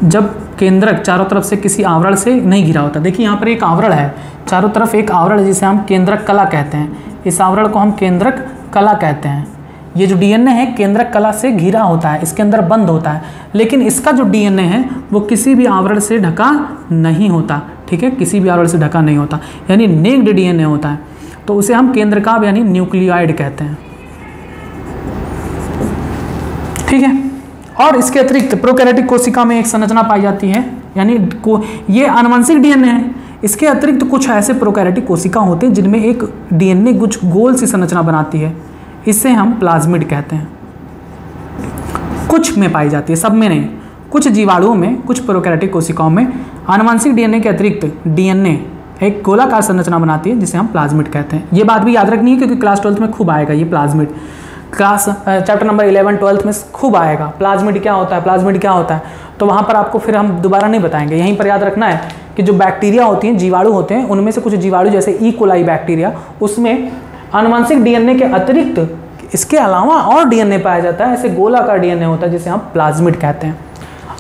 जब केंद्रक चारों तरफ से किसी आवरण से नहीं घिरा होता। देखिए यहाँ पर एक आवरण है, चारों तरफ एक आवरण है जिसे हम केंद्रक कला कहते हैं। इस आवरण को हम केंद्रक कला कहते हैं। ये जो डीएनए है केंद्रक कला से घिरा होता है, इसके अंदर बंद होता है, लेकिन इसका जो डीएनए है वो किसी भी आवरण से ढका नहीं होता। ठीक है, किसी भी आवरण से ढका नहीं होता, यानी नेक्ड डीएनए होता है, तो उसे हम केंद्रकाभ यानी न्यूक्लियोइड कहते हैं। ठीक है, और इसके अतिरिक्त प्रोकैरियोटिक कोशिका में एक संरचना पाई जाती है, यानी ये आनुवंशिक डीएनए है। इसके अतिरिक्त कुछ ऐसे प्रोकैरियोटिक कोशिका होते हैं जिनमें एक डीएनए कुछ गोल सी संरचना बनाती है, इसे हम प्लाज्मिड कहते हैं। कुछ में पाई जाती है, सब में नहीं। कुछ जीवाणुओं में, कुछ प्रोकैरियोटिक कोशिकाओं में आनुवंशिक डीएनए के अतिरिक्त डीएनए एक गोलाकार संरचना बनाती है जिसे हम प्लाज्मिड कहते हैं। ये बात भी याद रखनी है क्योंकि क्लास 12 में खूब आएगा ये प्लाज्मिड। क्लास चैप्टर नंबर 11 12 में खूब आएगा प्लाज्मिड क्या होता है, प्लाज्मिड क्या होता है। तो वहाँ पर आपको फिर हम दोबारा नहीं बताएंगे, यहीं पर याद रखना है कि जो बैक्टीरिया होती हैं, जीवाणु होते हैं, उनमें से कुछ जीवाणु जैसे ई कोलाई बैक्टीरिया, उसमें आनुवंशिक डीएनए के अतिरिक्त इसके अलावा और डीएनए पाया जाता है, ऐसे गोलाकार डीएनए होता है जिसे हम प्लाज्मिड कहते हैं।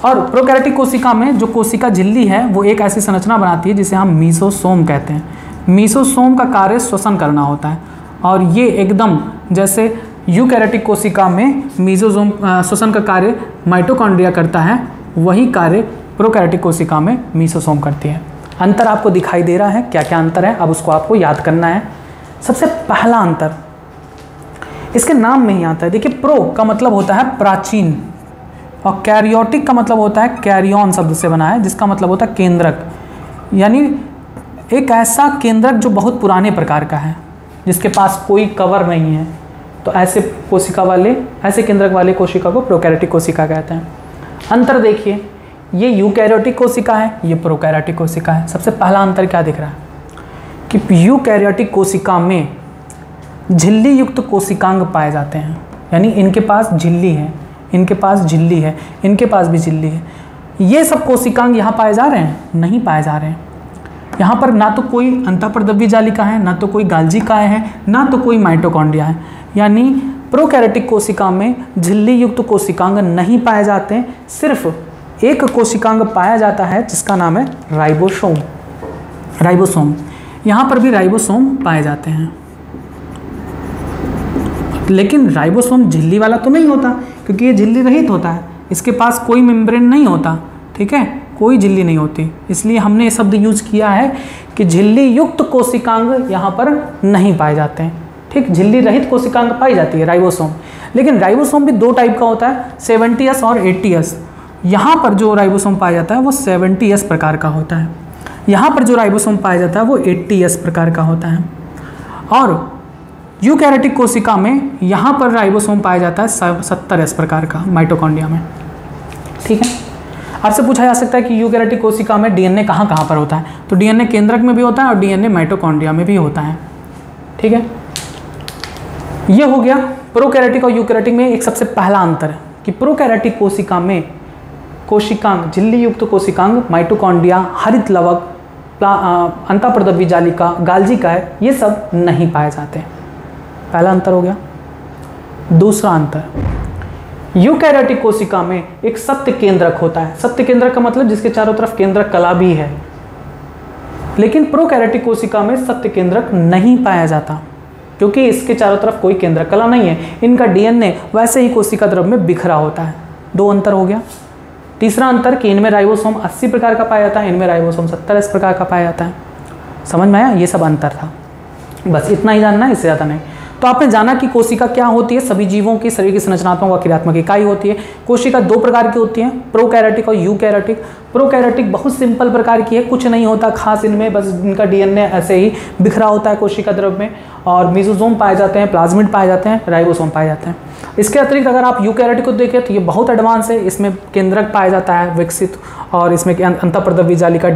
और प्रोकैरियोटिक कोशिका में जो कोशिका झिल्ली है वो एक ऐसी संरचना बनाती है जिसे हम मीसोसोम कहते हैं। मीसोसोम का कार्य श्वसन करना होता है और ये एकदम जैसे यूकैरियोटिक कोशिका में मेसोसोम श्वसन का कार्य माइटोकॉन्ड्रिया करता है, वही कार्य प्रोकैरियोटिक कोशिका में मेसोसोम करती है। अंतर आपको दिखाई दे रहा है, क्या क्या अंतर है, अब उसको आपको याद करना है। सबसे पहला अंतर इसके नाम में ही आता है। देखिए, प्रो का मतलब होता है प्राचीन और कैरियोटिक का मतलब होता है कैरियन शब्द से बना है, जिसका मतलब होता है केंद्रक, यानी एक ऐसा केंद्रक जो बहुत पुराने प्रकार का है, जिसके पास कोई कवर नहीं है। तो ऐसे केंद्रक वाले कोशिका को प्रोकैरियोटिक कोशिका कहते हैं। अंतर देखिए, ये यूकैरियोटिक कोशिका है, ये प्रोकैरियोटिक कोशिका है। सबसे पहला अंतर क्या दिख रहा है कि यूकैरियोटिक कोशिका में झिल्ली युक्त कोशिकांग पाए जाते हैं, यानी इनके पास झिल्ली है, इनके पास झिल्ली है, इनके पास भी झिल्ली है। ये सब कोशिकांग यहाँ पाए जा रहे हैं? नहीं पाए जा रहे हैं। यहाँ पर ना तो कोई अंतःप्रदव्य जालिका है, ना तो कोई गाल्जिकाएँ हैं, ना तो कोई माइटोकॉन्ड्रिया है। यानी प्रोकैरियोटिक कोशिका में झिल्ली युक्त कोशिकांग नहीं पाए जाते हैं, सिर्फ एक कोशिकांग पाया जाता है जिसका नाम है राइबोसोम। यहाँ पर भी राइबोसोम पाए जाते हैं, लेकिन राइबोसोम झिल्ली वाला तो नहीं होता, क्योंकि ये झिल्ली रहित होता है, इसके पास कोई मेम्ब्रेन नहीं होता, ठीक है, कोई झिल्ली नहीं होती। इसलिए हमने ये शब्द यूज किया है कि झिल्ली युक्त कोशिकांग यहाँ पर नहीं पाए जाते हैं। ठीक, झिल्ली रहित कोशिकांग पाई जाती है राइबोसोम, लेकिन राइबोसोम भी दो टाइप का होता है, 70S और 80S। यहाँ पर जो राइबोसोम पाया जाता है वो 70S प्रकार का होता है, यहाँ पर जो राइबोसोम पाया जाता है वो 80S प्रकार का होता है। और यूकैरियोटिक कोशिका में यहाँ पर राइबोसोम पाया जाता है 70S प्रकार का माइटोकॉन्ड्रिया में। ठीक है, आपसे पूछा जा सकता है कि यूकैरियोटिक कोशिका में डीएनए कहाँ कहाँ पर होता है, तो डीएनए केंद्रक में भी होता है और डीएनए माइटोकॉन्ड्रिया में भी होता है। ठीक है, ये हो गया प्रोकैरियोटिक और यूकैरियोटिक में एक सबसे पहला अंतर है कि प्रोकैरियोटिक कोशिका में कोशिकांग, झिल्ली युक्त कोशिकांग, माइटोकॉन्ड्रिया, हरित लवक, अंतःप्रदव्य जालिका, गाल्जिकाएँ, ये सब नहीं पाए जाते। पहला अंतर हो गया। दूसरा अंतर, यूकैरियोटिक कोशिका में एक सत्य केंद्रक होता है। सत्य केंद्रक का मतलब जिसके चारों तरफ केंद्रक कला भी है, लेकिन प्रोकैरियोटिक कोशिका में सत्य केंद्रक नहीं पाया जाता, क्योंकि इसके चारों तरफ कोई केंद्रक कला नहीं है। इनका डीएनए वैसे ही कोशिका द्रव्य में बिखरा होता है। दो अंतर हो गया। तीसरा अंतर कि इनमें राइबोसोम 80 प्रकार का पाया जाता है, इनमें राइबोसोम 70 प्रकार का पाया जाता है। समझ में आया? ये सब अंतर था, बस इतना ही जानना है, इससे ज़्यादा नहीं। तो आपने जाना कि कोशिका क्या होती है, सभी जीवों की शरीर की संरचनात्मक व क्रियात्मक इकाई होती है। कोशिका दो प्रकार की होती है, प्रोकैरियोटिक और यूकैरियोटिक। प्रोकैरियोटिक बहुत सिंपल प्रकार की है, कुछ नहीं होता खास इनमें, बस इनका डीएनए ऐसे ही बिखरा होता है कोशिका द्रव्य में, और मेसोसोम पाए जाते हैं, प्लाज्मिड पाए जाते हैं, राइबोसोम पाए जाते हैं। इसके अतिरिक्त अगर आप यूकैरियोटिक को देखें तो ये बहुत एडवांस है, इसमें केंद्रक पाया जाता है विकसित, और इसमें अंतःप्रदव्य जालिका,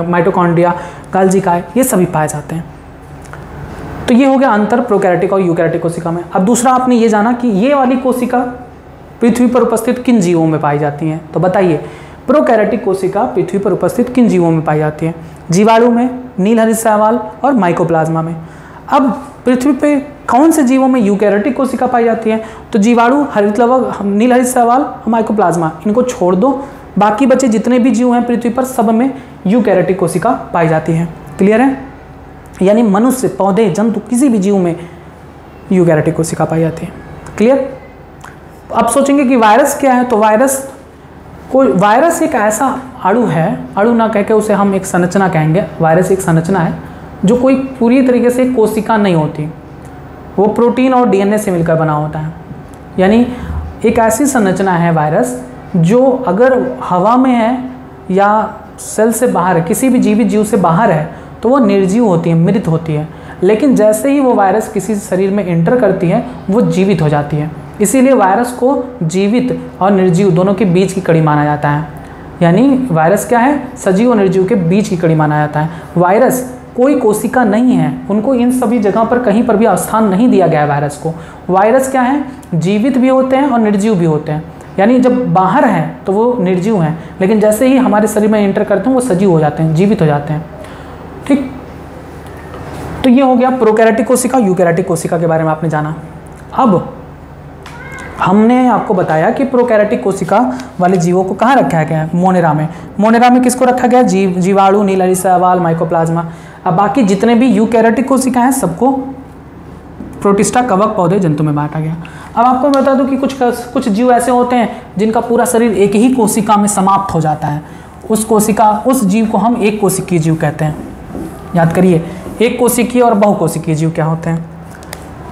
माइटोकॉन्ड्रिया, गाल्जिकाएँ, ये सभी पाए जाते हैं। तो ये हो गया अंतर प्रोकैरियोटिक और यूकैरियोटिक कोशिका में। अब दूसरा आपने ये जाना कि ये वाली कोशिका पृथ्वी पर उपस्थित किन जीवों में पाई जाती हैं। तो बताइए, प्रोकैरियोटिक कोशिका पृथ्वी पर उपस्थित किन जीवों में पाई जाती है? जीवाणु में, नील हरित शैवाल और माइकोप्लाज्मा में। अब पृथ्वी पे कौन से जीवों में यूकैरियोटिक कोशिका पाई जाती है? तो जीवाणु, हरित लवक, नील हरित शैवाल और माइकोप्लाज्मा, इनको छोड़ दो, बाकी बचे जितने भी जीव हैं पृथ्वी पर, सब में यूकैरियोटिक कोशिका पाई जाती है। क्लियर है? यानी मनुष्य, पौधे, जंतु, किसी भी जीव में यूकैरियोटिक कोशिका पाई जाती है। क्लियर? अब सोचेंगे कि वायरस क्या है, तो वायरस एक ऐसा अणु है, अणु ना कह के उसे हम एक संरचना कहेंगे। वायरस एक संरचना है जो कोई पूरी तरीके से कोशिका नहीं होती, वो प्रोटीन और डीएनए से मिलकर बना होता है। यानी एक ऐसी संरचना है वायरस जो अगर हवा में है या सेल से बाहर है, किसी भी जीवित जीव से बाहर है, तो वो निर्जीव होती है, मृत होती है। लेकिन जैसे ही वो वायरस किसी शरीर में एंटर करती है, वो जीवित हो जाती है। इसीलिए वायरस को जीवित और निर्जीव दोनों के बीच की कड़ी माना जाता है। यानी वायरस क्या है? सजीव और निर्जीव के बीच की कड़ी माना जाता है। वायरस कोई कोशिका नहीं है, उनको इन सभी जगह पर कहीं पर भी स्थान नहीं दिया गया है वायरस को। वायरस क्या है? जीवित भी होते हैं और निर्जीव भी होते हैं। यानी जब बाहर हैं तो वो निर्जीव हैं, लेकिन जैसे ही हमारे शरीर में एंटर करते हैं वो सजीव हो जाते हैं, जीवित हो जाते हैं। ठीक, तो ये हो गया प्रोकैरियोटिक कोशिका, यूकैरियोटिक कोशिका के बारे में आपने जाना। अब हमने आपको बताया कि प्रोकैरियोटिक कोशिका वाले जीवों को कहाँ रखा गया है? मोनेरा में। मोनेरा में किसको रखा गया? जीवाणु, नील हरित शैवाल, माइकोप्लाज्मा। अब बाकी जितने भी यूकैरियोटिक कोशिका हैं सबको प्रोटिस्टा कवक पौधे जंतु में बांटा गया। अब आपको बता दूं कि कुछ जीव ऐसे होते हैं जिनका पूरा शरीर एक ही कोशिका में समाप्त हो जाता है। उस जीव को हम एक कोशिकीय जीव कहते हैं। याद करिए, एक कोशिकीय और बहुकोशिकीय जीव क्या होते हैं।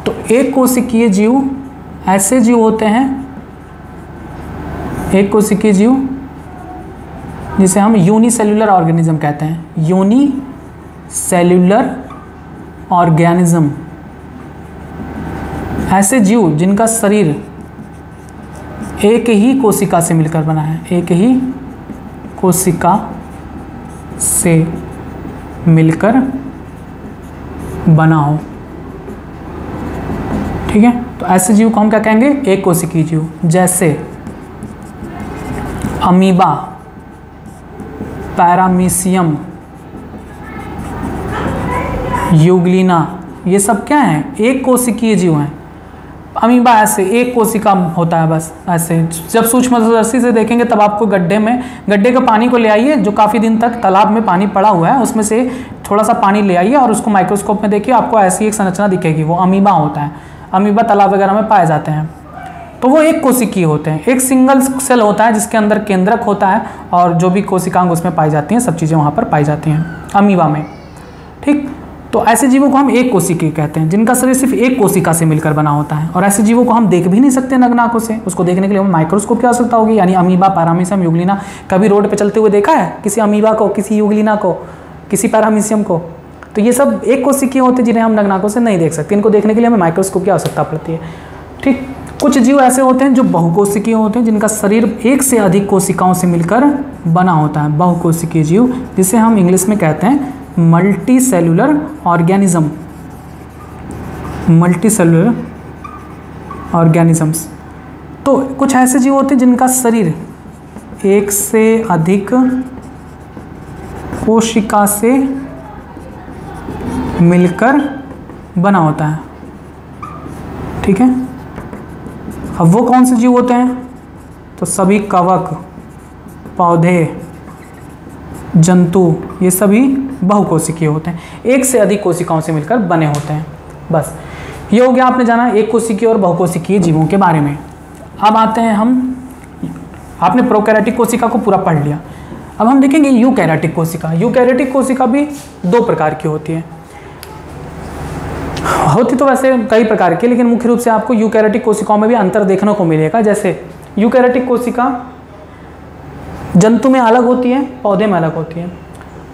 तो एक कोशिकीय जीव ऐसे जीव होते हैं, एक कोशिकीय जीव जिसे हम यूनिसेल्युलर ऑर्गेनिज्म कहते हैं। यूनिसेल्युलर ऑर्गेनिज्म, ऐसे जीव जिनका शरीर एक ही कोशिका से मिलकर बना है, एक ही कोशिका से मिलकर बना हो। ठीक है, तो ऐसे जीव को हम क्या कहेंगे, एक कोशिकीय जीव। जैसे अमीबा, पैरामीशियम, यूग्लिना, ये सब क्या हैं, एक कोशिकीय जीव हैं। अमीबा ऐसे एक कोशिका होता है बस ऐसे। जब सूक्ष्मदर्शी से देखेंगे तब आपको गड्ढे के पानी को ले आइए, जो काफ़ी दिन तक तालाब में पानी पड़ा हुआ है, उसमें से थोड़ा सा पानी ले आइए और उसको माइक्रोस्कोप में देखिए, आपको ऐसी एक संरचना दिखेगी, वो अमीबा होता है। अमीबा तालाब वगैरह में पाए जाते हैं। तो वो एक कोशिकीय होते हैं, एक सिंगल सेल होता है जिसके अंदर केंद्रक होता है और जो भी कोशिकांग उसमें पाई जाती हैं, सब चीज़ें वहाँ पर पाई जाती हैं अमीबा में। ठीक, तो ऐसे जीवों को हम एक कोशिकीय कहते हैं, जिनका शरीर सिर्फ एक कोशिका से मिलकर बना होता है। और ऐसे जीवों को हम देख भी नहीं सकते नग्न आंखों से, उसको देखने के लिए हमें माइक्रोस्कोप की आवश्यकता होगी। यानी अमीबा, पैरामीशियम, यूग्लिना, कभी रोड पे चलते हुए देखा है किसी अमीबा को, किसी यूग्लिना को, किसी पैरामीशियम को? तो ये सब एक कोशिकीय होते हैं जिन्हें हम नग्न आंखों से नहीं देख सकते। इनको देखने के लिए हमें माइक्रोस्कोप की आवश्यकता पड़ती है। ठीक, कुछ जीव ऐसे होते हैं जो बहुकोशिकीय होते हैं, जिनका शरीर एक से अधिक कोशिकाओं से मिलकर बना होता है, बहुकोशिकीय जीव, जिसे हम इंग्लिश में कहते हैं multi cellular organism. Multi cellular organisms. तो कुछ ऐसे जीव होते हैं जिनका शरीर एक से अधिक कोशिका से मिलकर बना होता है। ठीक है, अब वो कौन से जीव होते हैं? तो सभी कवक, पौधे, जंतु, ये सभी बहुकोशिकीय होते हैं, एक से अधिक कोशिकाओं से मिलकर बने होते हैं। बस ये हो गया, आपने जाना एक कोशिकीय और बहुकोशिकीय जीवों के बारे में। अब आते हैं आपने प्रोकैरियोटिक कोशिका को पूरा पढ़ लिया। अब हम देखेंगे यूकैरियोटिक कोशिका। यूकैरियोटिक कोशिका भी दो प्रकार की होती है, होती तो वैसे कई प्रकार की, लेकिन मुख्य रूप से आपको यूकैरियोटिक कोशिकाओं में भी अंतर देखने को मिलेगा। जैसे यूकैरियोटिक कोशिका जंतु में अलग होती है, पौधे में अलग होती है।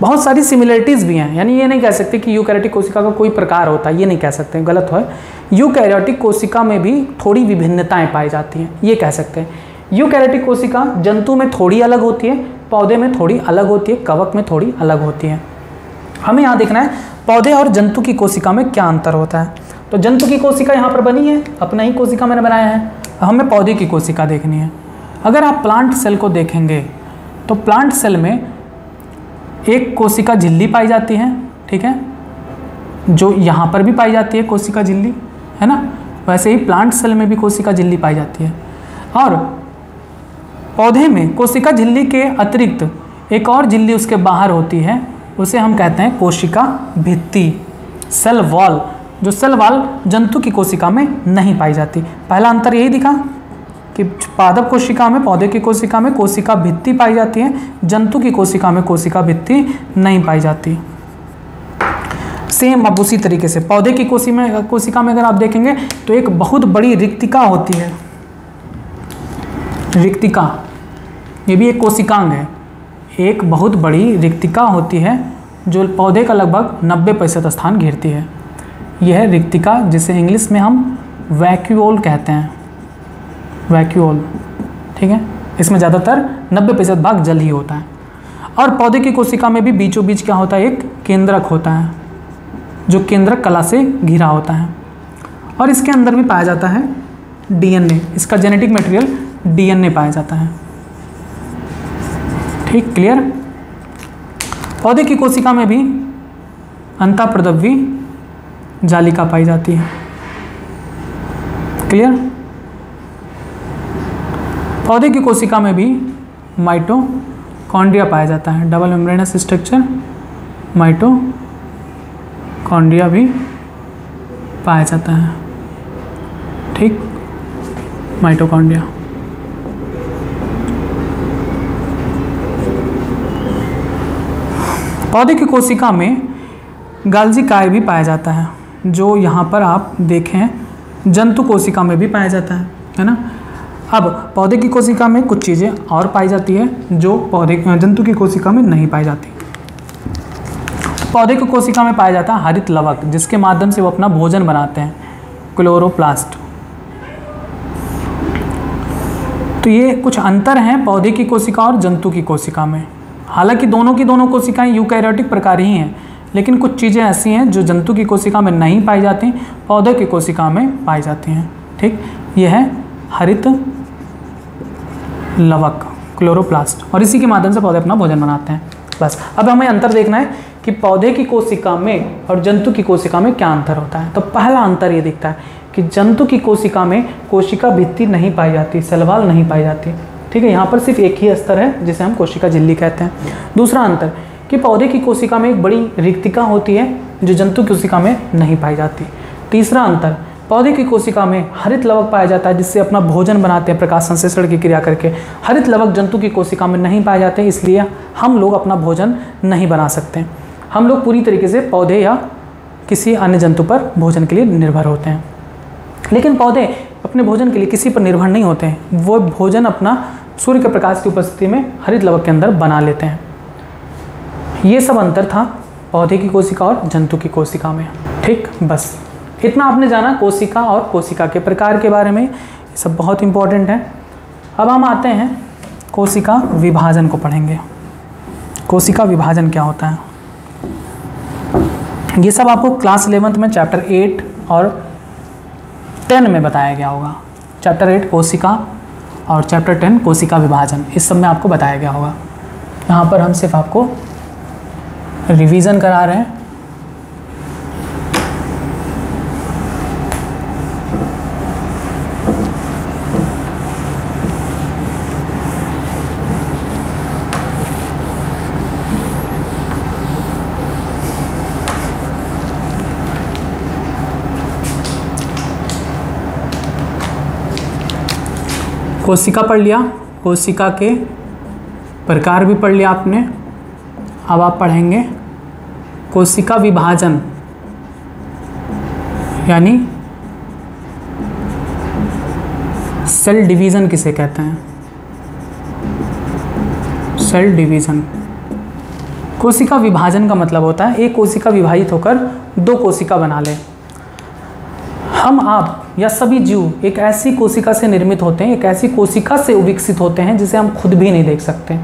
बहुत सारी सिमिलरिटीज़ भी हैं, यानी ये नहीं कह सकते कि यूकैरियोटिक कोशिका का कोई प्रकार होता है, ये नहीं कह सकते, गलत है। यूकैरियोटिक कोशिका में भी थोड़ी विभिन्नताएं पाई जाती हैं, ये कह सकते हैं। यूकैरियोटिक कोशिका जंतु में थोड़ी अलग होती है, पौधे में थोड़ी अलग होती है, कवक में थोड़ी अलग होती है। हमें यहाँ देखना है पौधे और जंतु की कोशिका में क्या अंतर होता है। तो जंतु की कोशिका यहाँ पर बनी है, अपना ही कोशिका मैंने बनाया है। हमें पौधे की कोशिका देखनी है। अगर आप प्लांट सेल को देखेंगे तो प्लांट सेल में एक कोशिका झिल्ली पाई जाती है, ठीक है, जो यहाँ पर भी पाई जाती है कोशिका झिल्ली, है ना। वैसे ही प्लांट सेल में भी कोशिका झिल्ली पाई जाती है। और पौधे में कोशिका झिल्ली के अतिरिक्त एक और झिल्ली उसके बाहर होती है, उसे हम कहते हैं कोशिका भित्ति, सेल वॉल। जो सेल वॉल जंतु की कोशिका में नहीं पाई जाती। पहला अंतर यही दिखा कि पादप कोशिका में, पौधे की कोशिका में कोशिका भित्ति पाई जाती है, जंतु की कोशिका में कोशिका भित्ति नहीं पाई जाती। सेम अब उसी तरीके से पौधे की कोशिका में अगर आप देखेंगे तो एक बहुत बड़ी रिक्तिका होती है। रिक्तिका, ये भी एक कोशिकांग है। एक बहुत बड़ी रिक्तिका होती है जो पौधे का लगभग 90% स्थान घेरती है। यह है रिक्तिका, जिसे इंग्लिश में हम वैक्यूओल कहते हैं। वैक्यूओल, ठीक है। इसमें ज़्यादातर 90% भाग जल ही होता है। और पौधे की कोशिका में भी बीचों बीच क्या होता है, एक केंद्रक होता है जो केंद्रक कला से घिरा होता है। और इसके अंदर भी पाया जाता है डीएनए, इसका जेनेटिक मटेरियल डीएनए पाया जाता है। ठीक, क्लियर। पौधे की कोशिका में भी अंतःप्रदव्वी जालिका पाई जाती है। क्लियर। पौधे की कोशिका में भी माइटोकॉन्ड्रिया पाया जाता है, डबल मेम्ब्रेनस स्ट्रक्चर माइटोकॉन्ड्रिया भी पाया जाता है। ठीक, माइटोकॉन्ड्रिया। पौधे की कोशिका में गाल्जी काय भी पाया जाता है, जो यहाँ पर आप देखें जंतु कोशिका में भी पाया जाता है ना। अब पौधे की कोशिका में कुछ चीज़ें और पाई जाती है जो जंतु की कोशिका में नहीं पाई जाती। पौधे की कोशिका में पाया जाता है हरित लवक, जिसके माध्यम से वो अपना भोजन बनाते हैं, क्लोरोप्लास्ट। तो ये कुछ अंतर हैं पौधे की कोशिका और जंतु की कोशिका में। हालांकि दोनों की दोनों कोशिकाएं यूकैरियोटिक प्रकार ही हैं, लेकिन कुछ चीज़ें ऐसी हैं जो जंतु की कोशिका में नहीं पाई जाती, पौधे की कोशिका में पाई जाती हैं। ठीक, यह है हरित लवक, क्लोरोप्लास्ट, और इसी के माध्यम से पौधे अपना भोजन बनाते हैं। बस अब हमें अंतर देखना है कि पौधे की कोशिका में और जंतु की कोशिका में क्या अंतर होता है। तो पहला अंतर ये दिखता है कि जंतु की कोशिका में कोशिका भित्ति नहीं पाई जाती, सेलवाल नहीं पाई जाती। ठीक है, यहाँ पर सिर्फ एक ही स्तर है जिसे हम कोशिका झिल्ली कहते हैं। दूसरा अंतर कि पौधे की कोशिका में एक बड़ी रिक्तिका होती है जो जंतु की कोशिका में नहीं पाई जाती। तीसरा अंतर, पौधे की कोशिका में हरित लवक पाया जाता है जिससे अपना भोजन बनाते हैं प्रकाश संश्लेषण की क्रिया करके। हरित लवक जंतु की कोशिका में नहीं पाए जाते, इसलिए हम लोग अपना भोजन नहीं बना सकते। हम लोग पूरी तरीके से पौधे या किसी अन्य जंतु पर भोजन के लिए निर्भर होते हैं। लेकिन पौधे अपने भोजन के लिए किसी पर निर्भर नहीं होते हैं, वो भोजन अपना सूर्य के प्रकाश की उपस्थिति में हरित लवक के अंदर बना लेते हैं। ये सब अंतर था पौधे की कोशिका और जंतु की कोशिका में। ठीक, बस इतना आपने जाना कोशिका और कोशिका के प्रकार के बारे में, ये सब बहुत इंपॉर्टेंट है। अब हम आते हैं कोशिका विभाजन को पढ़ेंगे। कोशिका विभाजन क्या होता है, ये सब आपको क्लास 11th में चैप्टर 8 और 10 में बताया गया होगा। चैप्टर 8 कोशिका और चैप्टर 10 कोशिका विभाजन, इस सब में आपको बताया गया होगा। यहाँ पर हम सिर्फ आपको रिवीजन करा रहे हैं। कोशिका पढ़ लिया, कोशिका के प्रकार भी पढ़ लिया आपने। अब आप पढ़ेंगे कोशिका विभाजन, यानी सेल डिवीज़न किसे कहते हैं, सेल डिवीज़न। कोशिका विभाजन का मतलब होता है एक कोशिका विभाजित होकर दो कोशिका बना ले। हम, आप या सभी जीव एक ऐसी कोशिका से निर्मित होते हैं, एक ऐसी कोशिका से विकसित होते हैं जिसे हम खुद भी नहीं देख सकते।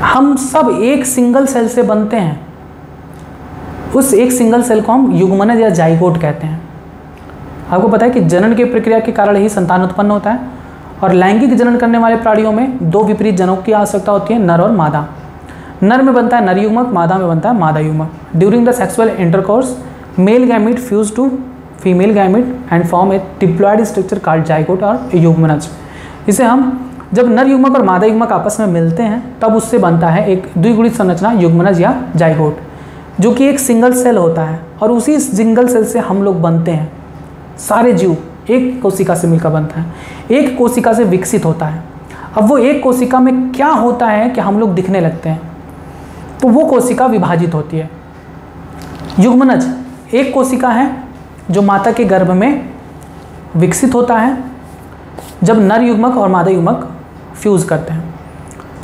हम सब एक सिंगल सेल से बनते हैं, उस एक सिंगल सेल को हम युग्मनज या जाइगोट कहते हैं। आपको पता है कि जनन की प्रक्रिया के कारण ही संतान उत्पन्न होता है, और लैंगिक जनन करने वाले प्राणियों में दो विपरीत जनों की आवश्यकता होती है, नर और मादा। नर में बनता है नर युग्मक, मादा में बनता है मादा युग्मक। During the sexual intercourse male gamete fuse to female gamete and form a diploid structure called zygote और युग्मनज। इसे हम जब नर युग्मक और मादा युग्मक आपस में मिलते हैं तब उससे बनता है एक द्विगुणित संरचना युग्मनज या जाइगोट, जो कि एक सिंगल सेल होता है, और उसी सिंगल सेल से हम लोग बनते हैं। सारे जीव एक कोशिका से मिलकर बनता है, एक कोशिका से विकसित होता है। अब वो एक कोशिका में क्या होता है कि हम लोग दिखने लगते हैं, तो वो कोशिका विभाजित होती है। युग्मनज एक कोशिका है जो माता के गर्भ में विकसित होता है जब नर युग्मक और मादा युग्मक फ्यूज करते हैं,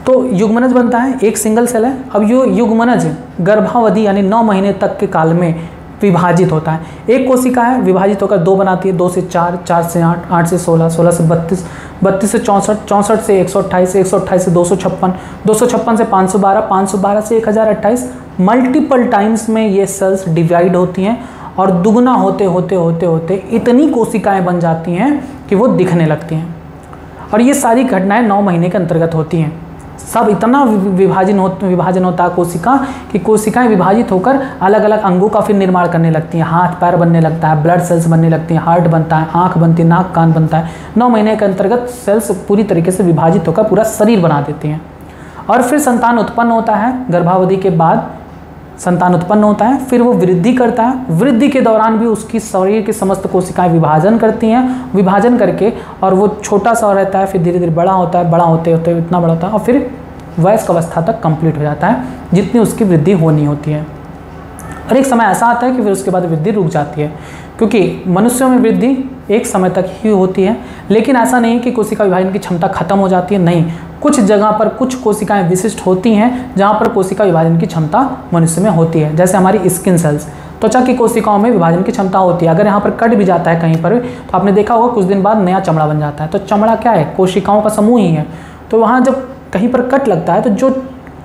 तो युग्मनज बनता है, एक सिंगल सेल है। अब यो युग्मनज गर्भावधि यानी 9 महीने तक के काल में विभाजित होता है। एक कोशिका है, विभाजित होकर दो बनाती है, 2 से 4, 4 से 8, 8 से 16, 16 से 32, 32 से 64, 64 से 128, 128 से 256, 256 से 512, 512 से 1028। मल्टीपल टाइम्स में ये सेल्स डिवाइड होती हैं और दुगना होते होते होते होते इतनी कोशिकाएं बन जाती हैं कि वो दिखने लगती हैं। और ये सारी घटनाएं 9 महीने के अंतर्गत होती हैं। सब इतना विभाजन होता है कोशिका कि कोशिकाएं विभाजित होकर अलग अलग अंगों का फिर निर्माण करने लगती हैं। हाथ पैर बनने लगता है, ब्लड सेल्स बनने लगती हैं, हार्ट बनता है, आँख बनती है, नाक कान बनता है। 9 महीने के अंतर्गत सेल्स पूरी तरीके से विभाजित होकर पूरा शरीर बना देती हैं। और फिर संतान उत्पन्न होता है गर्भावधि के बाद संतान उत्पन्न होता है, फिर वो वृद्धि करता है। वृद्धि के दौरान भी उसकी शरीर की समस्त कोशिकाएं विभाजन करती हैं, विभाजन करके और वो छोटा सा रहता है, फिर धीरे धीरे बड़ा होता है, बड़ा होते होते इतना बड़ा होता है और फिर वयस्क अवस्था तक कंप्लीट हो जाता है जितनी उसकी वृद्धि होनी होती है। और एक समय ऐसा आता है कि फिर उसके बाद वृद्धि रुक जाती है, क्योंकि मनुष्यों में वृद्धि एक समय तक ही होती है। लेकिन ऐसा नहीं कि कोशिका विभाजन की क्षमता खत्म हो जाती है, नहीं, कुछ जगह पर कुछ कोशिकाएं विशिष्ट होती हैं जहां पर कोशिका विभाजन की क्षमता मनुष्य में होती है। जैसे हमारी स्किन सेल्स, त्वचा की कोशिकाओं में विभाजन की क्षमता होती है। अगर यहाँ पर कट भी जाता है कहीं पर तो आपने देखा होगा कुछ दिन बाद नया चमड़ा बन जाता है। तो चमड़ा क्या है? कोशिकाओं का समूह ही है। तो वहाँ जब कहीं पर कट लगता है तो जो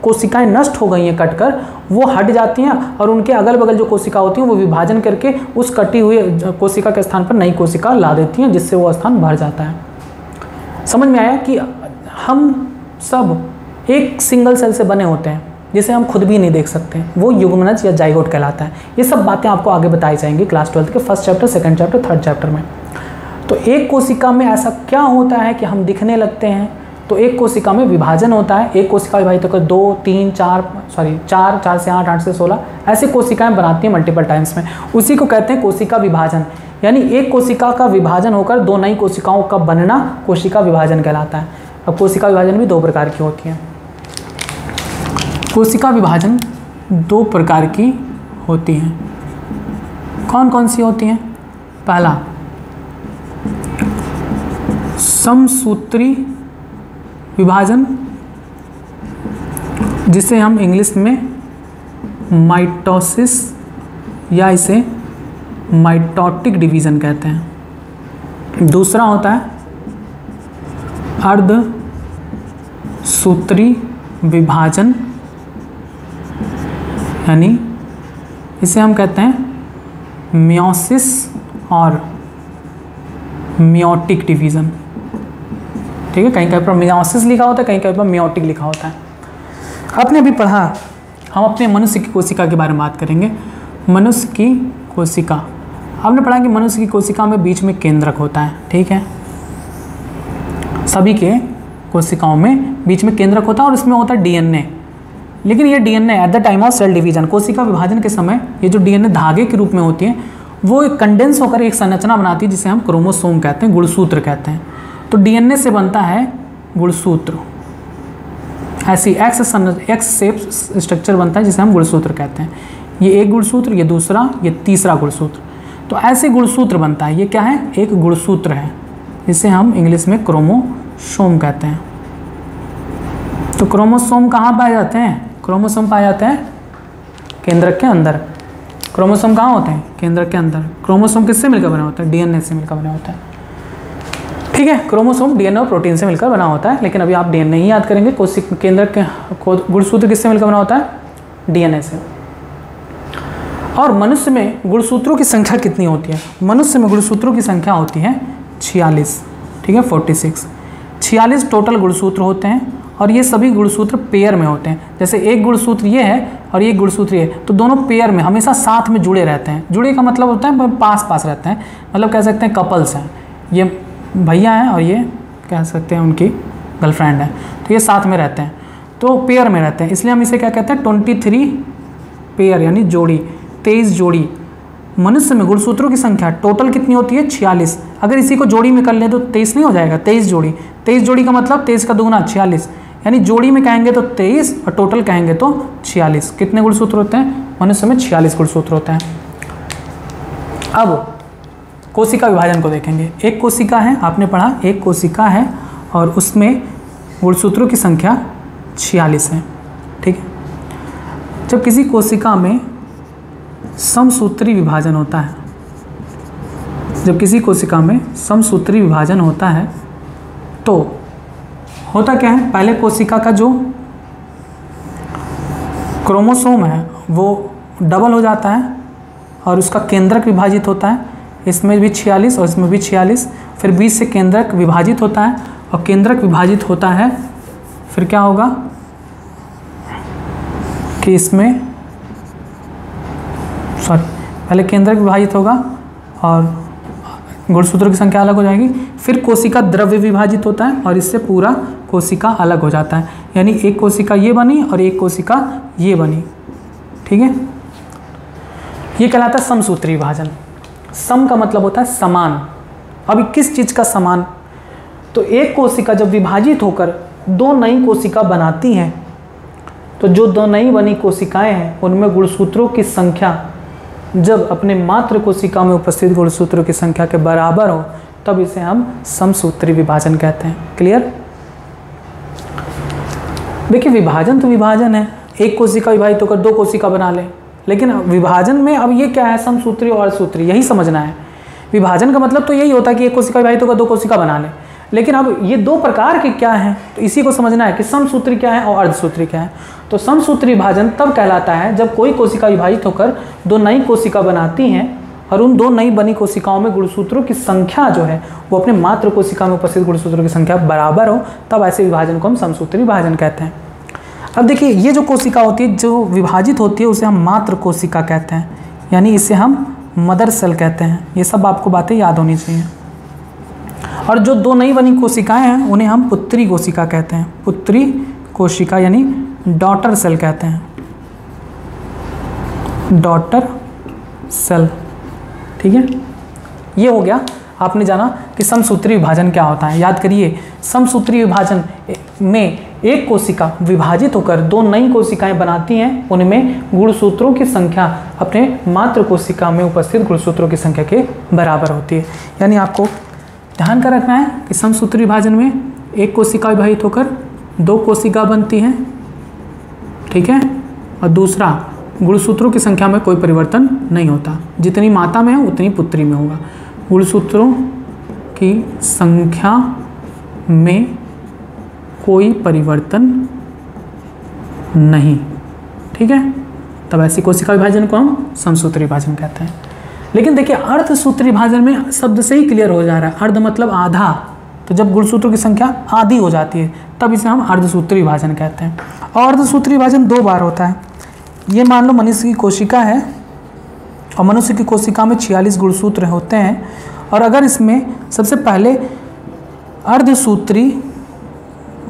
कोशिकाएं नष्ट हो गई हैं कट कर, वो हट जाती हैं और उनके अगल बगल जो कोशिका होती हैं वो विभाजन करके उस कटी हुई कोशिका के स्थान पर नई कोशिका ला देती हैं, जिससे वो स्थान भर जाता है। समझ में आया कि हम सब एक सिंगल सेल से बने होते हैं जिसे हम खुद भी नहीं देख सकते, वो युग्मनज या जाइगोट कहलाता है। ये सब बातें आपको आगे बताई जाएंगी क्लास 12 के first chapter, second chapter, third chapter में। तो एक कोशिका में ऐसा क्या होता है कि हम दिखने लगते हैं? तो एक कोशिका में विभाजन होता है। एक कोशिका विभाजित होकर 2, 3, 4 से 8, 8 से 16 ऐसे कोशिकाएं बनाती हैं मल्टीपल टाइम्स में। उसी को कहते हैं कोशिका विभाजन। यानी एक कोशिका का विभाजन होकर 2 नई कोशिकाओं का बनना कोशिका विभाजन कहलाता है। अब कोशिका विभाजन भी 2 प्रकार की होती है। कोशिका विभाजन 2 प्रकार की होती हैं। कौन कौन सी होती हैं? पहला, समसूत्री विभाजन, जिसे हम इंग्लिश में माइटोसिस या इसे माइटोटिक डिवीजन कहते हैं। दूसरा होता है अर्धसूत्री विभाजन, यानी इसे हम कहते हैं मियोसिस और मियोटिक डिवीजन। ठीक है, कहीं कहीं पर मियोसिस लिखा होता है, कहीं कहीं पर मियोटिक लिखा होता है। आपने अभी पढ़ा, हम अपने मनुष्य की कोशिका के बारे में बात करेंगे। मनुष्य की कोशिका, आपने पढ़ा कि मनुष्य की कोशिका में बीच में केंद्रक होता है। ठीक है, सभी के कोशिकाओं में बीच में केंद्रक होता है और इसमें होता है डीएनए। लेकिन ये DNA at the time of cell division, कोशिका विभाजन के समय ये जो डीएनए धागे के रूप में होती है वो एक कंडेंस होकर एक संरचना बनाती है जिसे हम क्रोमोसोम कहते हैं, गुणसूत्र कहते हैं। तो डीएनए से बनता है गुणसूत्र, ऐसी एक्स शेप स्ट्रक्चर बनता है जिसे हम गुणसूत्र कहते हैं। ये एक गुणसूत्र, ये दूसरा, ये तीसरा गुणसूत्र। तो ऐसे गुणसूत्र बनता है। ये क्या है? एक गुणसूत्र है, जिसे हम इंग्लिश में क्रोमोसोम कहते हैं। तो क्रोमोसोम कहाँ पाए जाते हैं? क्रोमोसोम पाए जाते हैं केंद्रक के अंदर। क्रोमोसोम कहाँ होते हैं? केंद्रक के अंदर। क्रोमोसोम किससे मिलकर बना होता है? डीएनए से मिलकर बना होता है। ठीक है, क्रोमोसोम डीएनए और प्रोटीन से मिलकर बना होता है, लेकिन अभी आप डीएनए ही याद करेंगे। कोशिका केंद्रक के गुणसूत्र किससे मिलकर बना होता है? डीएनए से। और मनुष्य में गुणसूत्रों की संख्या कितनी होती है? मनुष्य में गुणसूत्रों की संख्या होती है 46। ठीक है, 46 46 टोटल गुणसूत्र होते हैं और ये सभी गुणसूत्र पेयर में होते हैं। जैसे एक गुणसूत्र ये है और एक गुणसूत्र ये है, तो दोनों पेयर में हमेशा साथ में जुड़े रहते हैं। जुड़े का मतलब होता है पास पास रहते हैं, मतलब कह सकते हैं कपल्स हैं। ये भैया हैं और ये कह सकते हैं उनकी गर्लफ्रेंड है, तो ये साथ में रहते हैं, तो पेयर में रहते हैं। इसलिए हम इसे क्या कहते हैं? 23 पेयर, यानी जोड़ी, 23 जोड़ी। मनुष्य में गुणसूत्रों की संख्या टोटल कितनी होती है? 46। अगर इसी को जोड़ी में कर ले तो 23 नहीं हो जाएगा? 23 जोड़ी। 23 जोड़ी का मतलब 23 का दुगुना 46, यानी जोड़ी में कहेंगे तो 23 और टोटल कहेंगे तो 46। कितने गुणसूत्र होते हैं? मनुष्य में 46 गुणसूत्र होते हैं। अब कोशिका विभाजन को देखेंगे। एक कोशिका है, आपने पढ़ा एक कोशिका है और उसमें गुणसूत्रों की संख्या 46 है। ठीक है, जब किसी कोशिका में समसूत्री विभाजन होता है, जब किसी कोशिका में समसूत्री विभाजन होता है तो होता क्या है? पहले कोशिका का जो क्रोमोसोम है वो डबल हो जाता है और उसका केंद्रक विभाजित होता है। इसमें भी 46 और इसमें भी 46। फिर बीच से केंद्रक विभाजित होता है और केंद्रक विभाजित होता है, फिर क्या होगा कि इसमें पहले केंद्रक विभाजित होगा और गुणसूत्रों की संख्या अलग हो जाएगी। फिर कोशिका द्रव्य विभाजित होता है और इससे पूरा कोशिका अलग हो जाता है, यानी एक कोशिका ये बनी और एक कोशिका ये बनी। ठीक है। ये कहलाता है समसूत्री विभाजन। सम का मतलब होता है समान। अभी किस चीज़ का समान? तो एक कोशिका जब विभाजित होकर दो नई कोशिका बनाती हैं, तो जो दो नई बनी कोशिकाएं हैं उनमें गुणसूत्रों की संख्या जब अपने मात्र कोशिका में उपस्थित गुणसूत्रों की संख्या के बराबर हो, तब इसे हम समसूत्री विभाजन कहते हैं। क्लियर? देखिए, विभाजन तो विभाजन है, एक कोशिका विभाजित होकर दो कोशिका बना ले, लेकिन विभाजन में अब ये क्या है, समसूत्री और अर्धसूत्री, यही समझना है। विभाजन का मतलब तो यही होता है कि एक कोशिका विभाजित होकर दो कोशिका बना ले, लेकिन अब ये दो प्रकार के क्या हैं, तो इसी को समझना है कि समसूत्री क्या है और अर्धसूत्री क्या है। तो समसूत्री विभाजन तब कहलाता है जब कोई कोशिका विभाजित होकर दो नई कोशिका बनाती हैं और उन दो नई बनी कोशिकाओं में गुणसूत्रों की संख्या जो है वो अपने मात्र कोशिका में उपस्थित गुणसूत्रों की संख्या बराबर हो, तब ऐसे विभाजन को हम समसूत्री विभाजन कहते हैं। अब देखिए, ये जो कोशिका होती है जो विभाजित होती है उसे हम मात्र कोशिका कहते हैं, यानी इसे हम मदर सेल कहते हैं। ये सब आपको बातें याद होनी चाहिए। और जो दो नई बनी कोशिकाएं हैं उन्हें हम पुत्री कोशिका कहते हैं। पुत्री कोशिका यानी डॉटर सेल कहते हैं, डॉटर सेल। ठीक है, ये हो गया। आपने जाना कि समसूत्री विभाजन क्या होता है। याद करिए, समसूत्री विभाजन में एक कोशिका विभाजित होकर दो नई कोशिकाएं बनाती हैं, उनमें गुणसूत्रों की संख्या अपने मात्र कोशिका में उपस्थित गुणसूत्रों की संख्या के बराबर होती है। यानी आपको ध्यान कर रखना है कि समसूत्री विभाजन में एक कोशिका विभाजित होकर दो कोशिका बनती हैं, ठीक है, और दूसरा गुणसूत्रों की संख्या में कोई परिवर्तन नहीं होता, जितनी माता में है उतनी पुत्री में होगा। गुणसूत्रों की संख्या में कोई परिवर्तन नहीं, ठीक है, तब ऐसी कोशिका विभाजन को हम समसूत्री विभाजन कहते हैं। लेकिन देखिए, अर्धसूत्री विभाजन में शब्द से ही क्लियर हो जा रहा है, अर्ध मतलब आधा, तो जब गुणसूत्रों की संख्या आधी हो जाती है तब इसे हम अर्धसूत्री विभाजन कहते हैं। और अर्धसूत्री विभाजन दो बार होता है। ये मान लो मनुष्य की कोशिका है और मनुष्य की कोशिका में 46 गुणसूत्र होते हैं, और अगर इसमें सबसे पहले अर्धसूत्री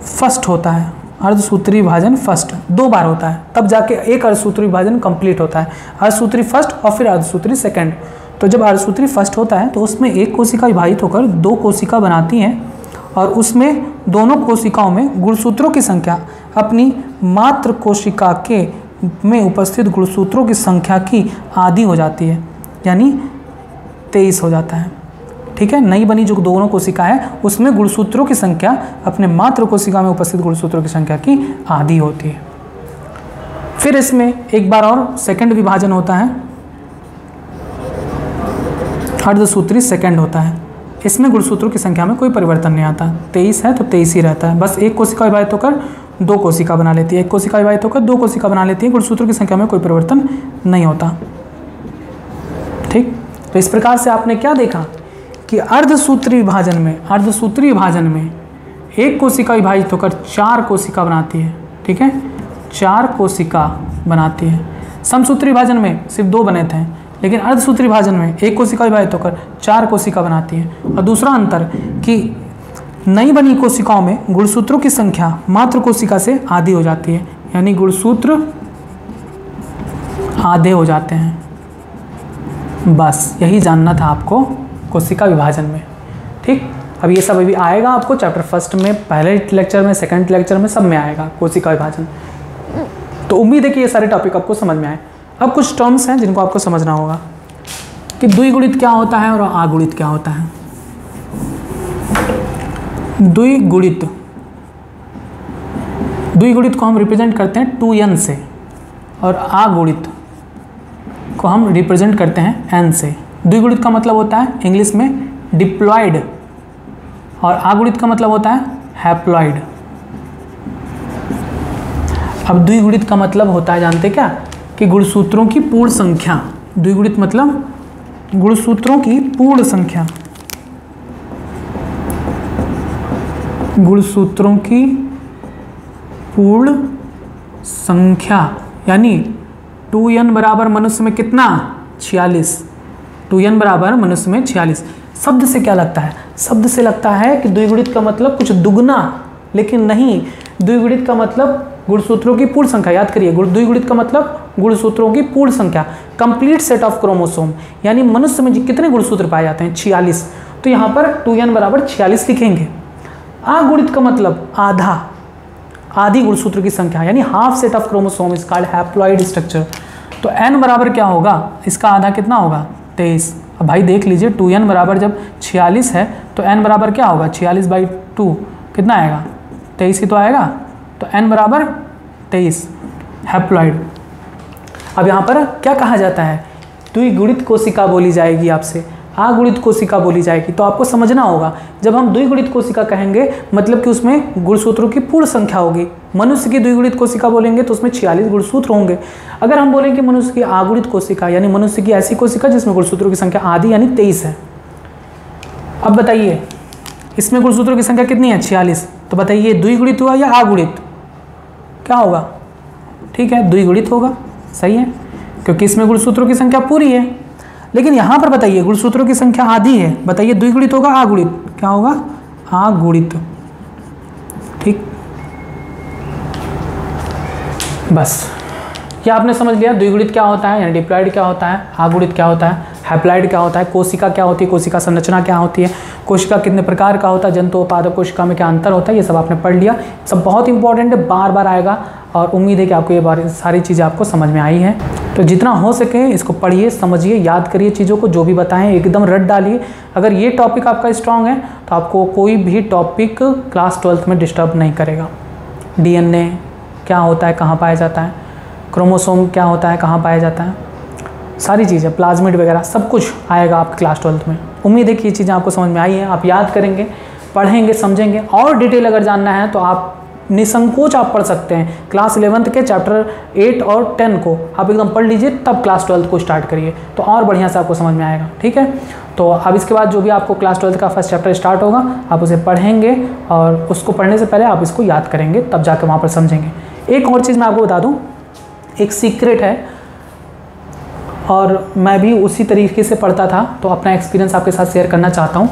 फर्स्ट होता है, अर्धसूत्री विभाजन फर्स्ट दो बार होता है, तब जाके एक अर्धसूत्री विभाजन कंप्लीट होता है। अर्धसूत्री फर्स्ट और फिर अर्धसूत्री सेकंड। तो जब अर्धसूत्री फर्स्ट होता है तो उसमें एक कोशिका विभाजित होकर दो कोशिका बनाती हैं, और उसमें दोनों कोशिकाओं में गुणसूत्रों की संख्या अपनी मात्र कोशिका के में उपस्थित गुणसूत्रों की संख्या की आधी हो जाती है, यानी 23 हो जाता है। ठीक है, नई बनी जो दोनों कोशिका है उसमें गुणसूत्रों की संख्या अपने मात्र कोशिका में उपस्थित गुणसूत्रों की संख्या की आधी होती है। फिर इसमें एक बार और सेकंड विभाजन होता है, अर्धसूत्री सेकंड होता है। इसमें गुणसूत्रों की संख्या में कोई परिवर्तन नहीं आता, 23 है तो 23 ही रहता है, बस एक कोशिका विभाजित होकर दो कोशिका बना लेती है, एक कोशिका विभाजित होकर दो कोशिका बना लेती है, गुणसूत्रों की संख्या में कोई परिवर्तन नहीं होता। ठीक, तो इस प्रकार से आपने क्या देखा कि अर्धसूत्री विभाजन में एक कोशिका विभाजित होकर चार कोशिका बनाती है, ठीक है, चार कोशिका बनाती है। समसूत्री विभाजन में सिर्फ दो बने थे, लेकिन अर्धसूत्री विभाजन में एक कोशिका विभाजित होकर चार कोशिका बनाती है। और दूसरा अंतर कि नई बनी कोशिकाओं में गुणसूत्रों की संख्या मात्र कोशिका से आधी हो जाती है, यानी गुणसूत्र आधे हो जाते हैं। बस यही जानना था आपको कोशिका विभाजन में। ठीक, अब ये सब अभी आएगा आपको चैप्टर फर्स्ट में, पहले लेक्चर में, सेकंड लेक्चर में, सब में आएगा कोशिका विभाजन। तो उम्मीद है कि ये सारे टॉपिक आपको समझ में आए। अब कुछ टर्म्स हैं जिनको आपको समझना होगा कि द्विगुणित क्या होता है और आगुणित क्या होता है। द्विगुणित को हम रिप्रेजेंट करते हैं 2n से, और आगुणित को हम रिप्रेजेंट करते हैं n से। द्विगुणित का मतलब होता है इंग्लिश में डिप्लॉयड, और आगुणित का मतलब होता है हैप्लॉयड। अब द्विगुणित का मतलब होता है, जानते क्या, कि गुणसूत्रों की पूर्ण संख्या। द्विगुणित मतलब गुणसूत्रों की पूर्ण संख्या, गुणसूत्रों की पूर्ण संख्या, यानी 2n बराबर मनुष्य में कितना, 46। 2n बराबर मनुष्य में 46। शब्द से क्या लगता है, शब्द से लगता है कि द्विगुणित का मतलब कुछ दुगना, लेकिन नहीं, द्विगुणित का मतलब गुणसूत्रों की पूर्ण संख्या, याद करिए द्विगुणित का मतलब गुणसूत्रों की पूर्ण संख्या, कंप्लीट सेट ऑफ क्रोमोसोम, यानी मनुष्य में कितने गुणसूत्र पाए जाते हैं 46, तो यहाँ पर 2n बराबर 46 लिखेंगे। अगुणित का मतलब आधा, आधी गुणसूत्र की संख्या, यानी half set of chromosome is called haploid structure. तो n बराबर क्या होगा, इसका आधा कितना होगा 23। अब भाई देख लीजिए 2n बराबर जब 46 है तो n बराबर क्या होगा 46/2 कितना आएगा 23 ही तो आएगा, तो n बराबर 23 हैप्लॉइड। अब यहाँ पर क्या कहा जाता है, द्विगुणित कोशिका बोली जाएगी आपसे, अगुणित कोशिका बोली जाएगी। तो आपको समझना होगा जब हम द्विगुणित कोशिका कहेंगे मतलब कि उसमें गुणसूत्रों की पूर्ण संख्या होगी। मनुष्य की द्विगुणित कोशिका बोलेंगे तो उसमें 46 गुणसूत्र होंगे। अगर हम बोलेंगे मनुष्य की अगुणित कोशिका यानी मनुष्य की ऐसी कोशिका जिसमें गुणसूत्रों की संख्या आधी यानी 23 है। अब बताइए इसमें गुणसूत्रों की संख्या कितनी है 46, तो बताइए द्विगुणित हुआ या अगुणित, क्या होगा, ठीक है द्विगुणित होगा, सही है, क्योंकि इसमें गुणसूत्रों की संख्या पूरी है। लेकिन यहाँ पर बताइए गुणसूत्रों की संख्या आधी है, बताइए द्विगुणित होगा अगुणित, क्या होगा अगुणित, ठीक। बस ये आपने समझ लिया द्विगुणित क्या होता है यानी डिप्लॉइड क्या होता है, अगुणित क्या होता है, हैप्लॉइड क्या होता है, कोशिका क्या होती है, कोशिका संरचना क्या होती है, कोशिका कितने प्रकार का होता है, जंतु पादप कोशिका में क्या अंतर होता है, ये सब आपने पढ़ लिया। सब बहुत इंपॉर्टेंट है, बार बार आएगा और उम्मीद है कि आपको ये सारी चीज़ें आपको समझ में आई हैं। तो जितना हो सके इसको पढ़िए, समझिए, याद करिए चीज़ों को, जो भी बताएं एकदम रट डालिए। अगर ये टॉपिक आपका स्ट्रांग है तो आपको कोई भी टॉपिक क्लास 12th में डिस्टर्ब नहीं करेगा। DNA क्या होता है, कहाँ पाया जाता है, क्रोमोसोम क्या होता है, कहाँ पाया जाता है, सारी चीज़ें, प्लाज्मिड वगैरह सब कुछ आएगा आपके क्लास 12th में। उम्मीद है कि ये चीज़ें आपको समझ में आई हैं, आप याद करेंगे, पढ़ेंगे, समझेंगे। और डिटेल अगर जानना है तो आप निसंकोच आप पढ़ सकते हैं। क्लास 11th के चैप्टर 8 और 10 को आप एकदम पढ़ लीजिए, तब क्लास 12th को स्टार्ट करिए तो और बढ़िया से आपको समझ में आएगा, ठीक है। तो अब इसके बाद जो भी आपको क्लास 12th का फर्स्ट चैप्टर स्टार्ट होगा आप उसे पढ़ेंगे और उसको पढ़ने से पहले आप इसको याद करेंगे, तब जाकर वहाँ पर समझेंगे। एक और चीज़ मैं आपको बता दूँ, एक सीक्रेट है और मैं भी उसी तरीके से पढ़ता था तो अपना एक्सपीरियंस आपके साथ शेयर करना चाहता हूँ।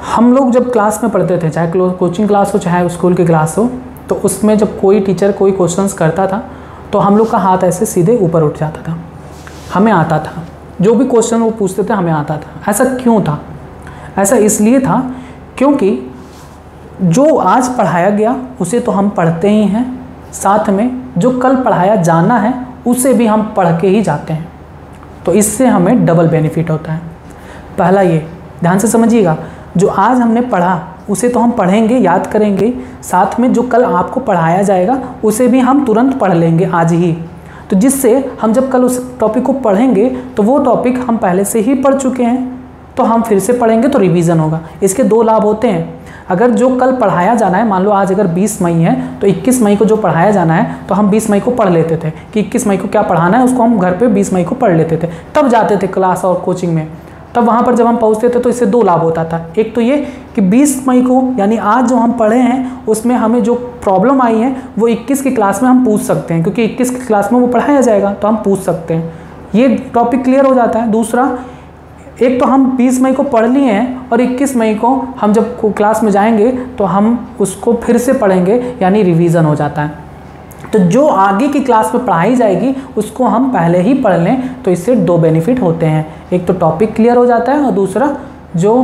हम लोग जब क्लास में पढ़ते थे, चाहे कोचिंग क्लास हो चाहे स्कूल की क्लास हो, तो उसमें जब कोई टीचर कोई क्वेश्चंस करता था तो हम लोग का हाथ ऐसे सीधे ऊपर उठ जाता था, हमें आता था, जो भी क्वेश्चन वो पूछते थे हमें आता था। ऐसा क्यों था? ऐसा इसलिए था क्योंकि जो आज पढ़ाया गया उसे तो हम पढ़ते ही हैं, साथ में जो कल पढ़ाया जाना है उसे भी हम पढ़ के ही जाते हैं, तो इससे हमें डबल बेनिफिट होता है। पहला ये ध्यान से समझिएगा, जो आज हमने पढ़ा उसे तो हम पढ़ेंगे, याद करेंगे, साथ में जो कल आपको पढ़ाया जाएगा उसे भी हम तुरंत पढ़ लेंगे आज ही, तो जिससे हम जब कल उस टॉपिक को पढ़ेंगे तो वो टॉपिक हम पहले से ही पढ़ चुके हैं, तो हम फिर से पढ़ेंगे तो रिवीजन होगा। इसके दो लाभ होते हैं। अगर जो कल पढ़ाया जाना है, मान लो आज अगर 20 मई है तो 21 मई को जो पढ़ाया जाना है तो हम 20 मई को पढ़ लेते थे कि 21 मई को क्या पढ़ाना है, उसको हम घर पे 20 मई को पढ़ लेते थे, तब जाते थे क्लास और कोचिंग में। तब वहाँ पर जब हम पहुँचते थे तो इससे दो लाभ होता था। एक तो ये कि 20 मई को यानी आज जो हम पढ़े हैं उसमें हमें जो प्रॉब्लम आई है वो 21 की क्लास में हम पूछ सकते हैं, क्योंकि 21 की क्लास में वो पढ़ाया जाएगा तो हम पूछ सकते हैं, ये टॉपिक क्लियर हो जाता है। दूसरा, एक तो हम 20 मई को पढ़ लिए हैं और 21 मई को हम जब क्लास में जाएंगे तो हम उसको फिर से पढ़ेंगे, यानी रिवीजन हो जाता है। तो जो आगे की क्लास में पढ़ाई जाएगी उसको हम पहले ही पढ़ लें तो इससे दो बेनिफिट होते हैं। एक तो टॉपिक क्लियर हो जाता है और दूसरा जो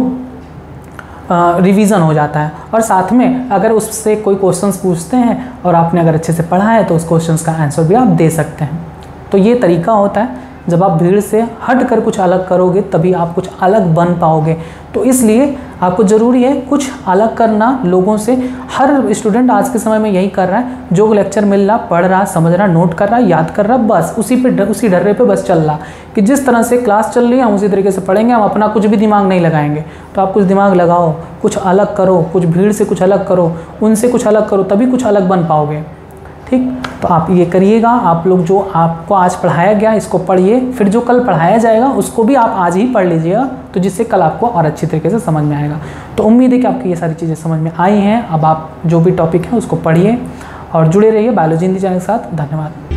रिवीजन हो जाता है। और साथ में अगर उससे कोई क्वेश्चंस पूछते हैं और आपने अगर अच्छे से पढ़ा है तो उस क्वेश्चंस का आंसर भी आप दे सकते हैं। तो ये तरीका होता है, जब आप भीड़ से हट कर कुछ अलग करोगे तभी आप कुछ अलग बन पाओगे। तो इसलिए आपको ज़रूरी है कुछ अलग करना लोगों से। हर स्टूडेंट आज के समय में यही कर रहा है, जो लेक्चर मिल रहा, पढ़ रहा, समझ रहा, नोट कर रहा, याद कर रहा, बस उसी डर्रे पे बस चल रहा कि जिस तरह से क्लास चल रही है हम उसी तरीके से पढ़ेंगे, हम अपना कुछ भी दिमाग नहीं लगाएंगे। तो आप कुछ दिमाग लगाओ, कुछ अलग करो, कुछ भीड़ से कुछ अलग करो, उनसे कुछ अलग करो, तभी कुछ अलग बन पाओगे। ठीक, तो आप ये करिएगा। आप लोग जो आपको आज पढ़ाया गया इसको पढ़िए, फिर जो कल पढ़ाया जाएगा उसको भी आप आज ही पढ़ लीजिएगा, तो जिससे कल आपको और अच्छी तरीके से समझ में आएगा। तो उम्मीद है कि आपकी ये सारी चीज़ें समझ में आई हैं। अब आप जो भी टॉपिक है उसको पढ़िए और जुड़े रहिए बायोलॉजी हिंदी चैनल के साथ। धन्यवाद।